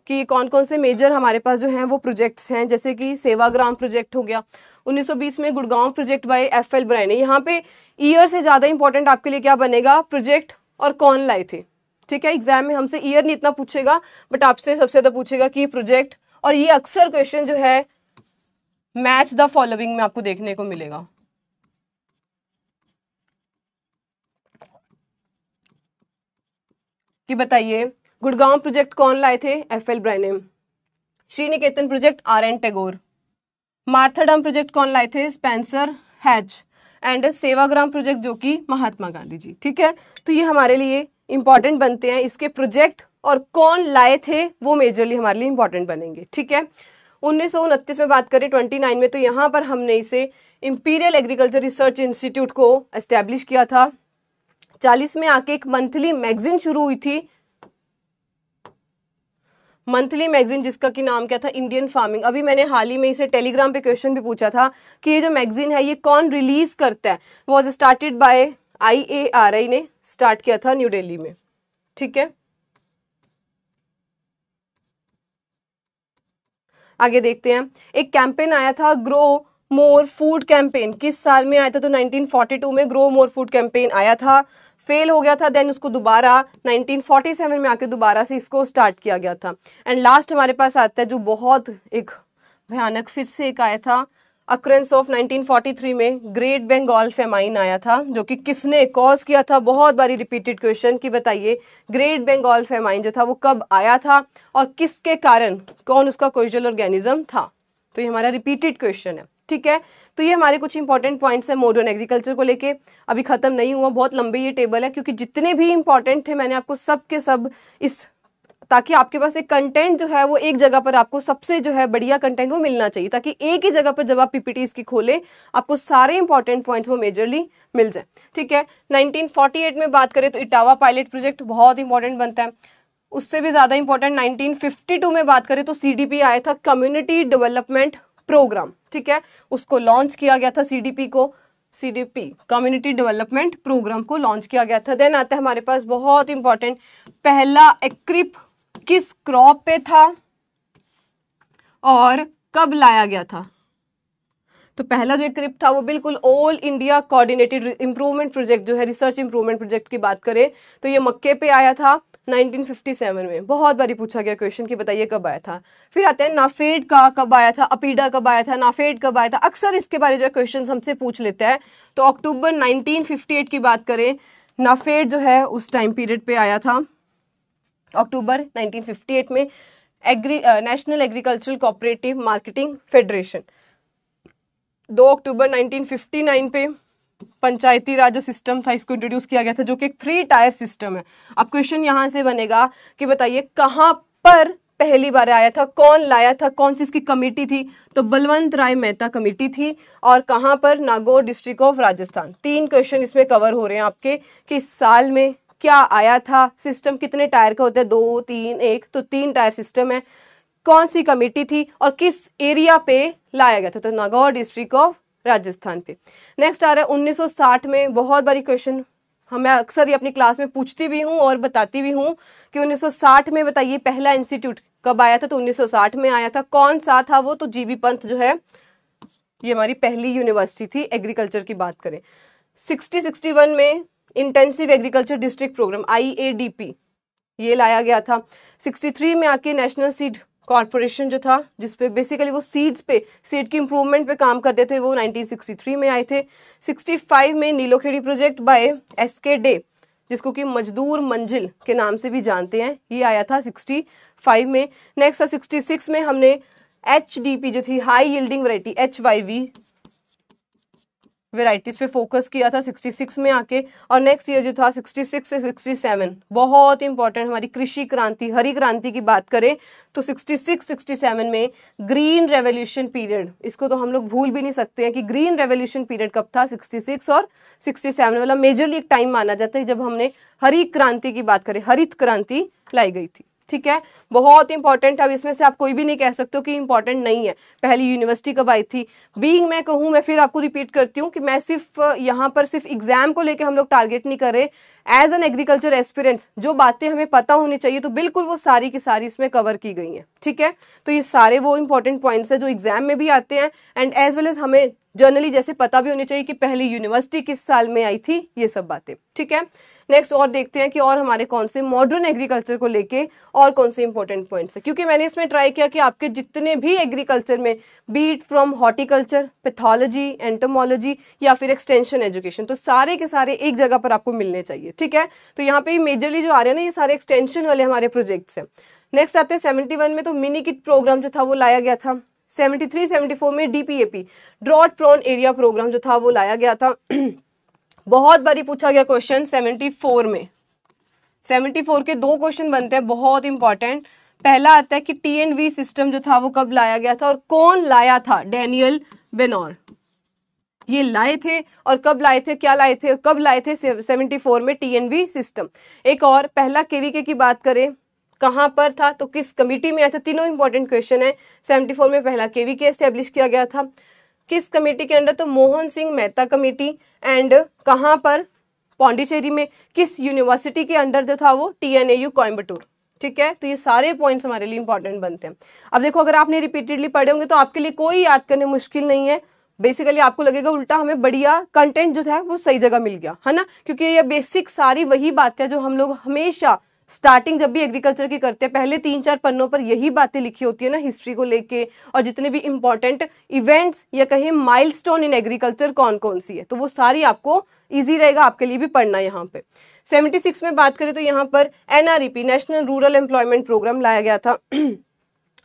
कि कौन कौन से मेजर हमारे पास जो हैं वो प्रोजेक्ट्स हैं। जैसे कि सेवाग्राम प्रोजेक्ट हो गया 1920 में, Gurgaon project by FL Brian. यहाँ पे ईयर से ज्यादा इंपॉर्टेंट आपके लिए क्या बनेगा, प्रोजेक्ट और कौन लाए थे। ठीक है, एग्जाम में हमसे ईयर नहीं इतना पूछेगा, बट आपसे सबसे ज्यादा पूछेगा कि प्रोजेक्ट। और ये अक्सर क्वेश्चन जो है मैच द फॉलोइंग में आपको देखने को मिलेगा। कि बताइए, गुड़गांव प्रोजेक्ट कौन लाए थे? FL Brayne. Shriniketan project RN Tagore. Marthandam project कौन लाए थे? Spencer Hatch. And Sevagram project जो कि महात्मा गांधी जी। ठीक है, तो ये हमारे लिए इंपॉर्टेंट बनते हैं। इसके प्रोजेक्ट और कौन लाए थे वो मेजरली हमारे लिए इंपॉर्टेंट बनेंगे। ठीक है, 1929 में बात करें 29 में, तो यहाँ पर हमने इसे इंपीरियल एग्रीकल्चर रिसर्च इंस्टीट्यूट को एस्टेब्लिश किया था। 40 में आके एक मंथली मैगजीन शुरू हुई थी, मंथली मैगजीन, जिसका की नाम क्या था, इंडियन फार्मिंग। अभी मैंने हाल ही में इसे टेलीग्राम पे क्वेश्चन भी पूछा था कि ये जो मैगजीन है ये कौन रिलीज करता है। वॉज स्टार्टेड बाय IARI ने स्टार्ट किया था न्यू दिल्ली में। ठीक है, आगे देखते हैं। एक कैंपेन आया था, ग्रो मोर फूड कैंपेन। किस साल में आया था? तो 1942 में ग्रो मोर फूड कैंपेन आया था, फेल हो गया था, देन उसको दोबारा 1947 में आके दोबारा से इसको स्टार्ट किया गया था। एंड लास्ट हमारे पास आता है जो बहुत एक भयानक, फिर से एक आया था, अक्रेंस ऑफ 1943 में ग्रेट बंगाल फेमाइन आया था, जो कि किसने कॉज किया था। बहुत बारी रिपीटेड क्वेश्चन कि बताइए ग्रेट बंगाल फेमाइन जो था वो कब आया था और किसके कारण, कौन उसका कोइजल ऑर्गेनिज्म था। तो ये हमारा रिपीटेड क्वेश्चन है। ठीक है, तो ये हमारे कुछ इंपॉर्टेंट पॉइंट्स हैं मॉडर्न एग्रीकल्चर को लेके। अभी खत्म नहीं हुआ, बहुत लंबी ये टेबल है, क्योंकि जितने भी इंपॉर्टेंट थे मैंने आपको सब के सब इस, ताकि आपके पास एक कंटेंट जो है वो एक जगह पर आपको सबसे जो है बढ़िया कंटेंट वो मिलना चाहिए, ताकि एक ही जगह पर जब आप PPT इसकी खोले आपको सारे इंपॉर्टेंट पॉइंट्स वो मेजरली मिल जाए। ठीक है, 1948 में बात करें तो इटावा पायलट प्रोजेक्ट बहुत इंपॉर्टेंट बनता है। उससे भी ज्यादा इंपॉर्टेंट 1952 में बात करें तो CDP आया था, कम्युनिटी डेवलपमेंट प्रोग्राम। ठीक है, उसको लॉन्च किया गया था, CDP कम्युनिटी डेवलपमेंट प्रोग्राम को लॉन्च किया गया था। देन आता है हमारे पास बहुत इंपॉर्टेंट, पहला एक्रिप किस क्रॉप पे था और कब लाया गया था। तो पहला जो एक्रिप था वो बिल्कुल all India coordinated improvement project जो है, रिसर्च इंप्रूवमेंट प्रोजेक्ट की बात करें तो ये मक्के पे आया था 1957 में। बहुत बारी पूछा गया क्वेश्चन कि बताइए कब आया था। फिर आते हैं नाफेड का कब आया था, अपीडा कब आया था, नाफेड कब आया था। अक्सर इसके बारे जो क्वेश्चन हमसे पूछ लेता है। तो अक्टूबर 1958 की बात करें, नाफेड जो है उस टाइम पीरियड पे आया था अक्टूबर 1958 में। National agricultural cooperative marketing federation 2 अक्टूबर 1959 पे पंचायती राज जो सिस्टम था इसको इंट्रोड्यूस किया गया था, जो कि एक 3 टायर सिस्टम है। अब क्वेश्चन यहां से बनेगा कि बताइए कहां पर पहली बार आया था, कौन लाया था, कौन सी इसकी कमेटी थी? तो बलवंत राय मेहता कमेटी थी। और कहां पर? Nagaur district of Rajasthan. 3 question इसमें कवर हो रहे हैं आपके कि इस साल में क्या आया था, सिस्टम कितने टायर का होता है, 2, 3, 1, तो 3 टायर सिस्टम है, कौन सी कमेटी थी और किस एरिया पे लाया गया था? तो नागौर डिस्ट्रिक्ट ऑफ राजस्थान पे। नेक्स्ट आ रहा है 1960 में, बहुत बारी क्वेश्चन हमें अक्सर ये अपनी क्लास में पूछती भी हूँ और बताती भी हूँ कि 1960 में बताइए पहला इंस्टीट्यूट कब आया था? तो 1960 में आया था। कौन सा था वो? तो जीबी पंत जो है ये हमारी पहली यूनिवर्सिटी थी एग्रीकल्चर की बात करें। 61 में intensive agriculture district programme IADP ये लाया गया था। 63 में आके नेशनल सीड कॉर्पोरेशन जो था, जिसपे बेसिकली वो सीड्स पे, सीड की इंप्रूवमेंट पे काम करते थे, वो 1963 में आए थे। 65 में Nilokheri project by SK day, जिसको कि मजदूर मंजिल के नाम से भी जानते हैं, ये आया था 65 में। नेक्स्ट था 66 में हमने HDP जो थी high yielding variety HYV varieties पे फोकस किया था 66 में आके। और नेक्स्ट ईयर जो था 66 से 67 बहुत इंपॉर्टेंट हमारी कृषि क्रांति, हरी क्रांति की बात करें तो 66-67 में ग्रीन रेवोल्यूशन पीरियड, इसको तो हम लोग भूल भी नहीं सकते हैं कि ग्रीन रेवोल्यूशन पीरियड कब था, 66 और 67 वाला मेजरली एक टाइम माना जाता है जब हमने हरी क्रांति की बात करें, हरित क्रांति लाई गई थी। ठीक है, बहुत इंपॉर्टेंट। अब इसमें से आप कोई भी नहीं कह सकते हो कि इंपॉर्टेंट नहीं है। पहली यूनिवर्सिटी कब आई थी? बीइंग मैं कहूँ, मैं फिर आपको रिपीट करती हूँ कि मैं सिर्फ यहाँ पर सिर्फ एग्जाम को लेके हम लोग टारगेट नहीं कर रहे। एज एन एग्रीकल्चर एस्पिरेंट्स जो बातें हमें पता होनी चाहिए तो बिल्कुल वो सारी की सारी इसमें कवर की गई हैं। ठीक है, तो ये सारे वो इंपॉर्टेंट पॉइंट्स है जो एग्जाम में भी आते हैं एंड एज वेल एज हमें जर्नली जैसे पता भी होनी चाहिए कि पहली यूनिवर्सिटी किस साल में आई थी, ये सब बातें। ठीक है, नेक्स्ट और देखते हैं कि और हमारे कौन से मॉडर्न एग्रीकल्चर को लेके और कौन से इंपॉर्टेंट पॉइंट्स है, क्योंकि मैंने इसमें ट्राई किया कि आपके जितने भी एग्रीकल्चर में be it from horticulture, pathology, entomology या फिर एक्सटेंशन एजुकेशन, तो सारे के सारे एक जगह पर आपको मिलने चाहिए। ठीक है, तो यहाँ पे मेजरली जो आ रहे हैं ना ये सारे एक्सटेंशन वाले हमारे प्रोजेक्ट्स हैं। नेक्स्ट आते हैं 71 में, तो मिनी किट प्रोग्राम जो था वो लाया गया था। 73-74 में DPAP drought prone area programme जो था वो लाया गया था। बहुत बारी पूछा गया क्वेश्चन 74 में, 74 के 2 क्वेश्चन बनते हैं बहुत इंपॉर्टेंट। पहला आता है कि TNV सिस्टम जो था वो कब लाया गया था और कौन लाया था? डैनियल बेनोर ये लाए थे, और कब लाए थे, क्या लाए थे, कब लाए थे? 74 में TNV सिस्टम। एक और पहला KVK की बात करें कहां पर था तो किस कमिटी में आया था? तीनों इंपॉर्टेंट क्वेश्चन है। 74 में पहला KVK एस्टेब्लिश किया गया था, किस कमेटी के अंडर? तो मोहन सिंह मेहता कमेटी। एंड कहां पर? पौंडीचेरी में। किस यूनिवर्सिटी के अंडर जो था वो? TNAU कोयम्बटूर। ठीक है, तो ये सारे पॉइंट्स हमारे लिए इंपॉर्टेंट बनते हैं। अब देखो अगर आपने रिपीटेडली पढ़े होंगे तो आपके लिए कोई याद करने मुश्किल नहीं है। बेसिकली आपको लगेगा उल्टा हमें बढ़िया कंटेंट जो था वो सही जगह मिल गया है ना, क्योंकि ये बेसिक सारी वही बातें जो हम लोग हमेशा स्टार्टिंग जब भी एग्रीकल्चर की करते हैं पहले 3-4 पन्नों पर यही बातें लिखी होती है ना, हिस्ट्री को लेके और जितने भी इंपॉर्टेंट इवेंट्स या कहीं माइलस्टोन इन एग्रीकल्चर कौन कौन सी है, तो वो सारी आपको इजी रहेगा आपके लिए भी पढ़ना। यहाँ पे 76 में बात करें तो यहाँ पर NREP national rural employment programme लाया गया था।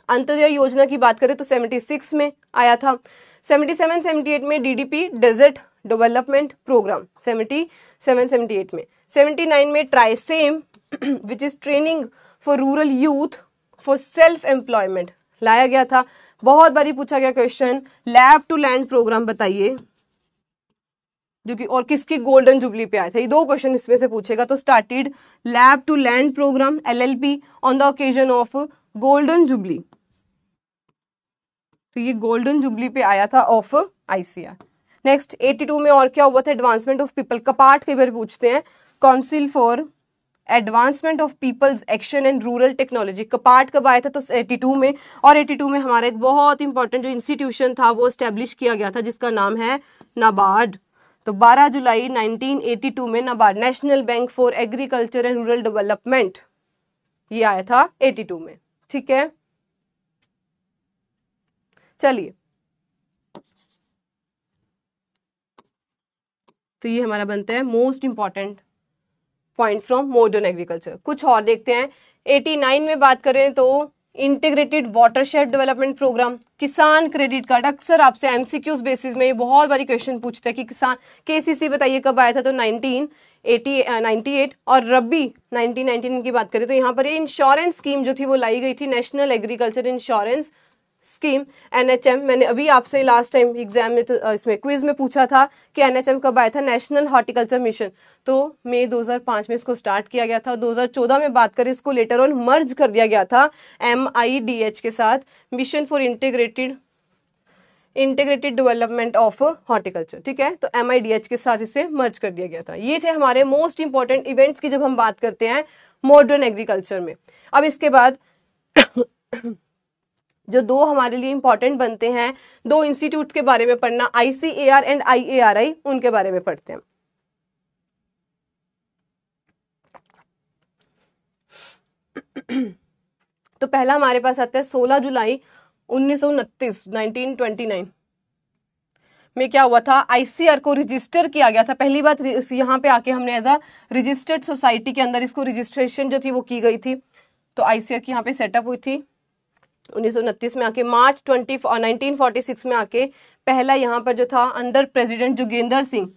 अंत्योदय योजना की बात करें तो 76 में आया था। 77-78 में DDP डेजर्ट डेवलपमेंट प्रोग्राम 77-78 में। 79 में TRYSEM which is training for rural youth for self employment लाया गया था। बहुत बारी पूछा गया question lab to land programme बताइए जो कि और किसकी गोल्डन जुबली पे आया था, ये 2 क्वेश्चन इसमें से पूछेगा। तो started lab to land programme LLP on the occasion of golden jubilee, तो ये गोल्डन जुबली पे आया था ऑफ ICR। नेक्स्ट 82 में और क्या हुआ था? एडवांसमेंट ऑफ पीपल, कपाट कई बार पूछते हैं, council for advancement of people's action and rural technology, CAPART कब आया था? तो 82 में। और 82 में हमारा एक बहुत इंपॉर्टेंट जो इंस्टीट्यूशन था वो स्टैब्लिश किया गया था जिसका नाम है नाबार्ड। तो 12 जुलाई 1982 में NABARD national bank for agriculture and rural development ये आया था 82 में। ठीक है, चलिए तो ये हमारा बनता है most important point from modern agriculture. कुछ और देखते हैं। 89 में बात करें तो इंटीग्रेटेड वाटरशेड डेवलपमेंट प्रोग्राम, किसान क्रेडिट कार्ड। अक्सर आपसे एमसीक्यूज बेसिस में बहुत बारी क्वेश्चन पूछते हैं कि किसान केसीसी बताइए कब आया था, तो 1998। और रबी 1919 की बात करें तो यहाँ पर ये इंश्योरेंस स्कीम जो थी वो लाई गई थी, national agriculture insurance scheme, NHM. मैंने अभी आपसे लास्ट टाइम एग्जाम में तो इसमें क्विज में पूछा था कि एनएचएम कब आया था, नेशनल हॉर्टिकल्चर मिशन। तो मई 2005 में इसको स्टार्ट किया गया था। 2014 में बात करें इसको लेटर ऑन मर्ज कर दिया गया था MIDH के साथ, mission for integrated development of horticulture. ठीक है, तो MIDH के साथ इसे मर्ज कर दिया गया था। ये थे हमारे मोस्ट इंपॉर्टेंट इवेंट्स की जब हम बात करते हैं मॉडर्न एग्रीकल्चर में। अब इसके बाद जो दो हमारे लिए इंपॉर्टेंट बनते हैं, दो इंस्टीट्यूट्स के बारे में पढ़ना, ICAR एंड IARI, उनके बारे में पढ़ते हैं। तो पहला हमारे पास आता है 16 जुलाई 1929, 1929 में क्या हुआ था, ICAR को रजिस्टर किया गया था। पहली बात यहाँ पे आके हमने एज अ रजिस्टर्ड सोसाइटी के अंदर इसको रजिस्ट्रेशन जो थी वो की गई थी। तो ICAR की यहाँ पे सेटअप हुई थी 1929 में आके। मार्च 1946 में आके पहला यहाँ पर जो था under president Jogendra Singh,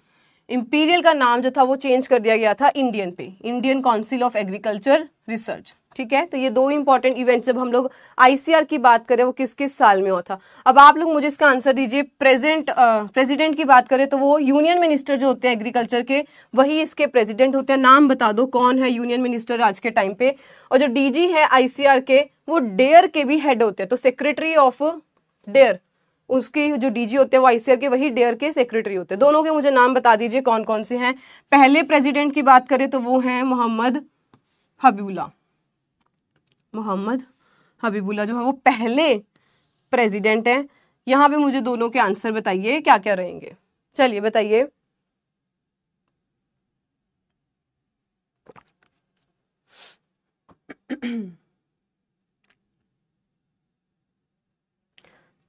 imperial का नाम जो था वो चेंज कर दिया गया था इंडियन पे, Indian council of agriculture research. ठीक है, तो ये दो इंपॉर्टेंट इवेंट जब हम लोग ICAR की बात करें वो किस किस साल में हुआ था। अब आप लोग मुझे इसका आंसर दीजिए। प्रेसिडेंट की बात करें तो वो यूनियन मिनिस्टर जो होते हैं एग्रीकल्चर के, वही इसके प्रेसिडेंट होते हैं। नाम बता दो कौन है यूनियन मिनिस्टर आज के टाइम पे। और जो DG है ICAR के, वो डेयर के भी हेड होते हैं। तो सेक्रेटरी ऑफ डेयर, उसके जो DG होते हैं वो ICAR के, वही डेयर के सेक्रेटरी होते हैं। दोनों के मुझे नाम बता दीजिए कौन कौन से हैं। पहले प्रेसिडेंट की बात करें तो वो हैं मोहम्मद हबीबुल्ला जो है वो पहले प्रेसिडेंट हैं। यहाँ पे मुझे दोनों के आंसर बताइए क्या क्या रहेंगे। चलिए बताइए।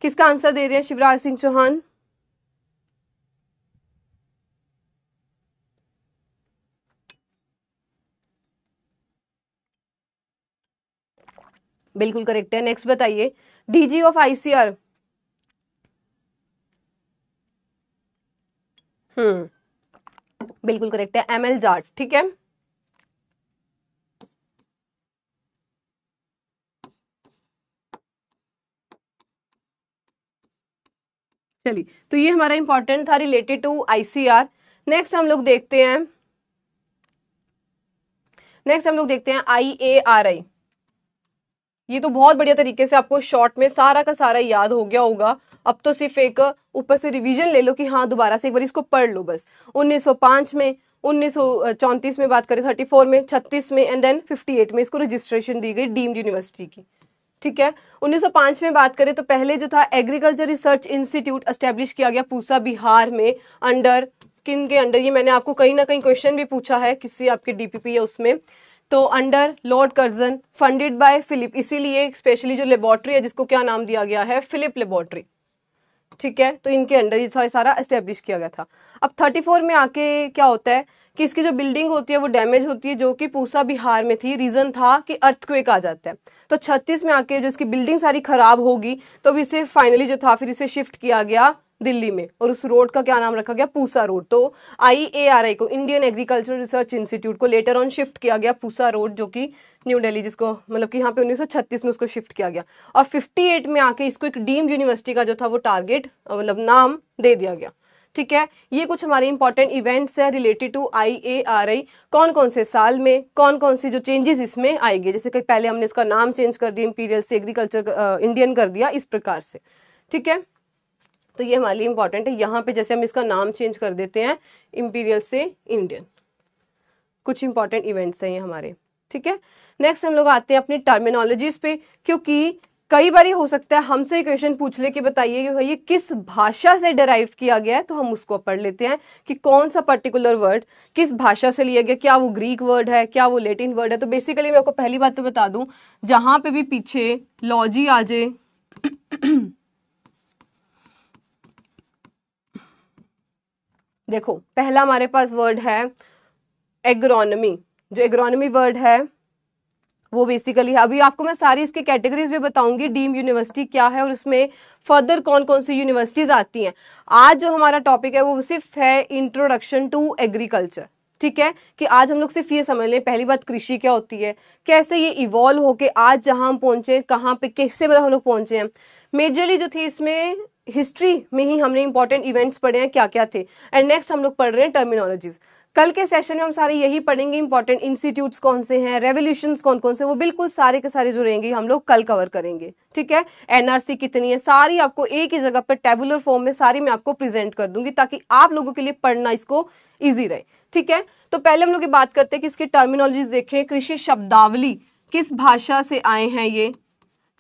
किसका आंसर दे रहे हैं? शिवराज सिंह चौहान, बिल्कुल करेक्ट है। नेक्स्ट बताइए। DG ऑफ ICAR, बिल्कुल करेक्ट है, ML जाट। ठीक है, चलिए तो ये हमारा इंपॉर्टेंट था रिलेटेड टू ICAR। नेक्स्ट हम लोग देखते हैं IARI। ये तो बहुत बढ़िया तरीके से आपको शॉर्ट में सारा का सारा याद हो गया होगा। अब तो सिर्फ एक ऊपर से रिवीजन ले लो कि हाँ दोबारा से एक बार इसको पढ़ लो बस। 1905 में, 1934 में बात करें, 34 में, 36 में एंड देन 58 में इसको रजिस्ट्रेशन दी गई डीम्ड यूनिवर्सिटी की। ठीक है, 1905 में बात करें तो पहले जो था एग्रीकल्चर रिसर्च इंस्टीट्यूट एस्टेब्लिश किया गया पूसा बिहार में। अंडर किन के अंडर? ये मैंने आपको कहीं ना कहीं क्वेश्चन भी पूछा है किसी आपके DPP या उसमें। तो under Lord Curzon, funded by Philip, इसीलिए स्पेशली जो लेबोरेटरी है जिसको क्या नाम दिया गया है, फिलिप लेबोरेटरी। ठीक है, तो इनके अंडर ये सारा एस्टेब्लिश किया गया था। अब 34 में आके क्या होता है कि इसकी जो बिल्डिंग होती है वो डैमेज होती है, जो कि पूसा बिहार में थी। रीजन था कि अर्थक्वेक आ जाता है। तो 36 में आके जो इसकी बिल्डिंग सारी खराब होगी तो अब इसे फाइनली जो था फिर इसे शिफ्ट किया गया दिल्ली में, और उस रोड का क्या नाम रखा गया, पूसा रोड। तो IARI को, इंडियन एग्रीकल्चर रिसर्च इंस्टीट्यूट को लेटर ऑन शिफ्ट किया गया पूसा रोड, जो कि न्यू दिल्ली, जिसको मतलब कि यहाँ पे 1936 में उसको शिफ्ट किया गया। और 58 में आके इसको एक डीम्ड यूनिवर्सिटी का जो था वो टारगेट मतलब नाम दे दिया गया। ठीक है, ये कुछ हमारे इंपॉर्टेंट इवेंट्स है रिलेटेड टू IARI। कौन कौन से साल में कौन कौन सी जो चेंजेस इसमें आएंगे, जैसे कि पहले हमने इसका नाम चेंज कर दिया, इंपीरियल से एग्रीकल्चर इंडियन कर दिया, इस प्रकार से। ठीक है, तो ये हमारे लिए इंपॉर्टेंट है। यहाँ पे जैसे हम इसका नाम चेंज कर देते हैं इंपीरियल से इंडियन, कुछ इंपॉर्टेंट इवेंट्स हैं ये हमारे। ठीक है, नेक्स्ट हम लोग आते हैं अपनी टर्मिनोलॉजीज पे, क्योंकि कई बार हो सकता है हमसे क्वेश्चन पूछ ले कि बताइए कि भाई ये किस भाषा से डिराइव किया गया है, तो हम उसको पढ़ लेते हैं कि कौन सा पर्टिकुलर वर्ड किस भाषा से लिया गया, क्या वो ग्रीक वर्ड है, क्या वो लैटिन वर्ड है। तो बेसिकली मैं आपको पहली बात तो बता दूं, जहां पे भी पीछे लॉजी आ जाए देखो पहला हमारे पास वर्ड है एग्रोनॉमी। जो एग्रोनॉमी वर्ड है वो बेसिकली है, अभी आपको मैं सारी इसकी कैटेगरीज भी बताऊंगी, डीम्ड यूनिवर्सिटी क्या है और उसमें फर्दर कौन कौन सी यूनिवर्सिटीज आती हैं। आज जो हमारा टॉपिक है वो सिर्फ है इंट्रोडक्शन टू एग्रीकल्चर, ठीक है, कि आज हम लोग सिर्फ ये समझ लें पहली बात कृषि क्या होती है, कैसे ये इवॉल्व होके आज जहां हम पहुंचे, कहाँ पे कैसे मतलब हम लोग पहुंचे हैं। मेजरली जो थी इसमें हिस्ट्री में ही हमने इंपॉर्टेंट इवेंट्स पढ़े हैं क्या क्या थे, एंड नेक्स्ट हम लोग पढ़ रहे हैं टर्मिनोलॉजीज। कल के सेशन में हम सारे यही पढ़ेंगे, इंपॉर्टेंट इंस्टीट्यूट्स कौन से हैं, रेवोल्यूशंस कौन कौन से, वो बिल्कुल सारे के सारे जो रहेंगे हम लोग कल कवर करेंगे, ठीक है। एनआरसी कितनी है, सारी आपको एक ही जगह पर टेबुलर फॉर्म में सारी मैं आपको प्रेजेंट कर दूंगी ताकि आप लोगों के लिए पढ़ना इसको ईजी रहे, ठीक है। तो पहले हम लोग ये बात करते हैं कि इसकी टर्मिनोलॉजीज देखें, कृषि शब्दावली किस भाषा से आए हैं ये,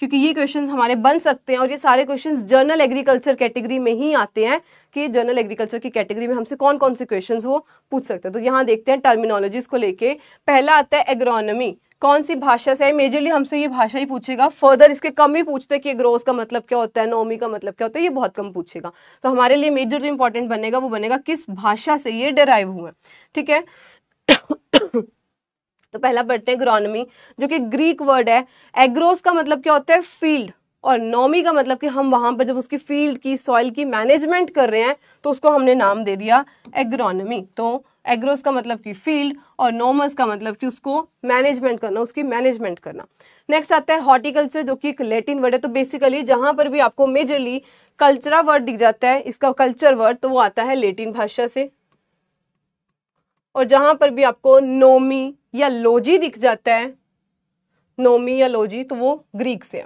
क्योंकि ये क्वेश्चंस हमारे बन सकते हैं और ये सारे क्वेश्चंस जर्नल एग्रीकल्चर कैटेगरी में ही आते हैं कि जर्नल एग्रीकल्चर की कैटेगरी में हमसे कौन कौन से क्वेश्चंस वो पूछ सकते हैं। तो यहाँ देखते हैं टर्मिनोलॉजीज को लेके। पहला आता है एग्रोनॉमी, कौन सी भाषा से है, मेजरली हमसे ये भाषा ही पूछेगा, फर्दर इसके कम ही पूछते हैं कि ग्रोस का मतलब क्या होता है, नोमी का मतलब क्या होता है, ये बहुत कम पूछेगा। तो हमारे लिए मेजर जो इंपॉर्टेंट बनेगा वो बनेगा किस भाषा से ये डिराइव हुआ, ठीक है। तो पहला पढ़ते हैं एग्रोनॉमी, जो कि ग्रीक वर्ड है। एग्रोस का मतलब क्या होता है, फील्ड, और नॉमी का मतलब कि हम वहां पर जब उसकी फील्ड की सॉइल की मैनेजमेंट कर रहे हैं तो उसको हमने नाम दे दिया एग्रोनॉमी। तो एग्रोस का मतलब कि फील्ड और नॉमस का मतलब कि उसको मैनेजमेंट करना, उसकी मैनेजमेंट करना। नेक्स्ट आता है हॉर्टिकल्चर, जो कि एक लैटिन वर्ड है। तो बेसिकली जहां पर भी आपको मेजरली कल्चरा वर्ड दिख जाता है, इसका कल्चर वर्ड, तो वो आता है लैटिन भाषा से। और जहां पर भी आपको नोमी या लोजी दिख जाता है, नोमी या लोजी, तो वो ग्रीक से है,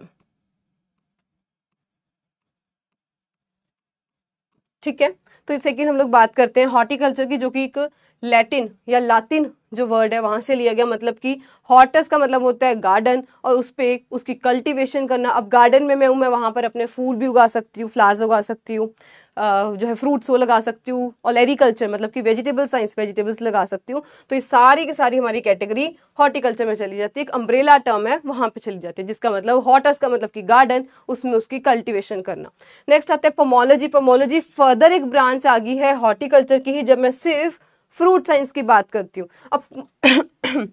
ठीक है। तो सेकंड हम लोग बात करते हैं हॉर्टिकल्चर की, जो कि एक लैटिन या लातिन जो वर्ड है वहां से लिया गया। मतलब कि हॉर्टस का मतलब होता है गार्डन, और उस पे उसकी कल्टीवेशन करना। अब गार्डन में मैं हूं, मैं वहां पर अपने फूल भी उगा सकती हूँ, फ्लावर्स उगा सकती हूँ, जो है फ्रूट्स वो लगा सकती हूँ, और एग्रीकल्चर मतलब कि वेजिटेबल साइंस, वेजिटेबल्स लगा सकती हूँ। तो ये सारी की सारी हमारी कैटेगरी हॉर्टिकल्चर में चली जाती है, एक अम्ब्रेला टर्म है वहां पे चली जाती है, जिसका मतलब हॉर्टस का मतलब कि गार्डन, उसमें उसकी कल्टीवेशन करना। नेक्स्ट आता है पोमोलॉजी। पोमोलॉजी फर्दर एक ब्रांच आ गई है हॉर्टिकल्चर की ही, जब मैं सिर्फ फ्रूट साइंस की बात करती हूँ। अब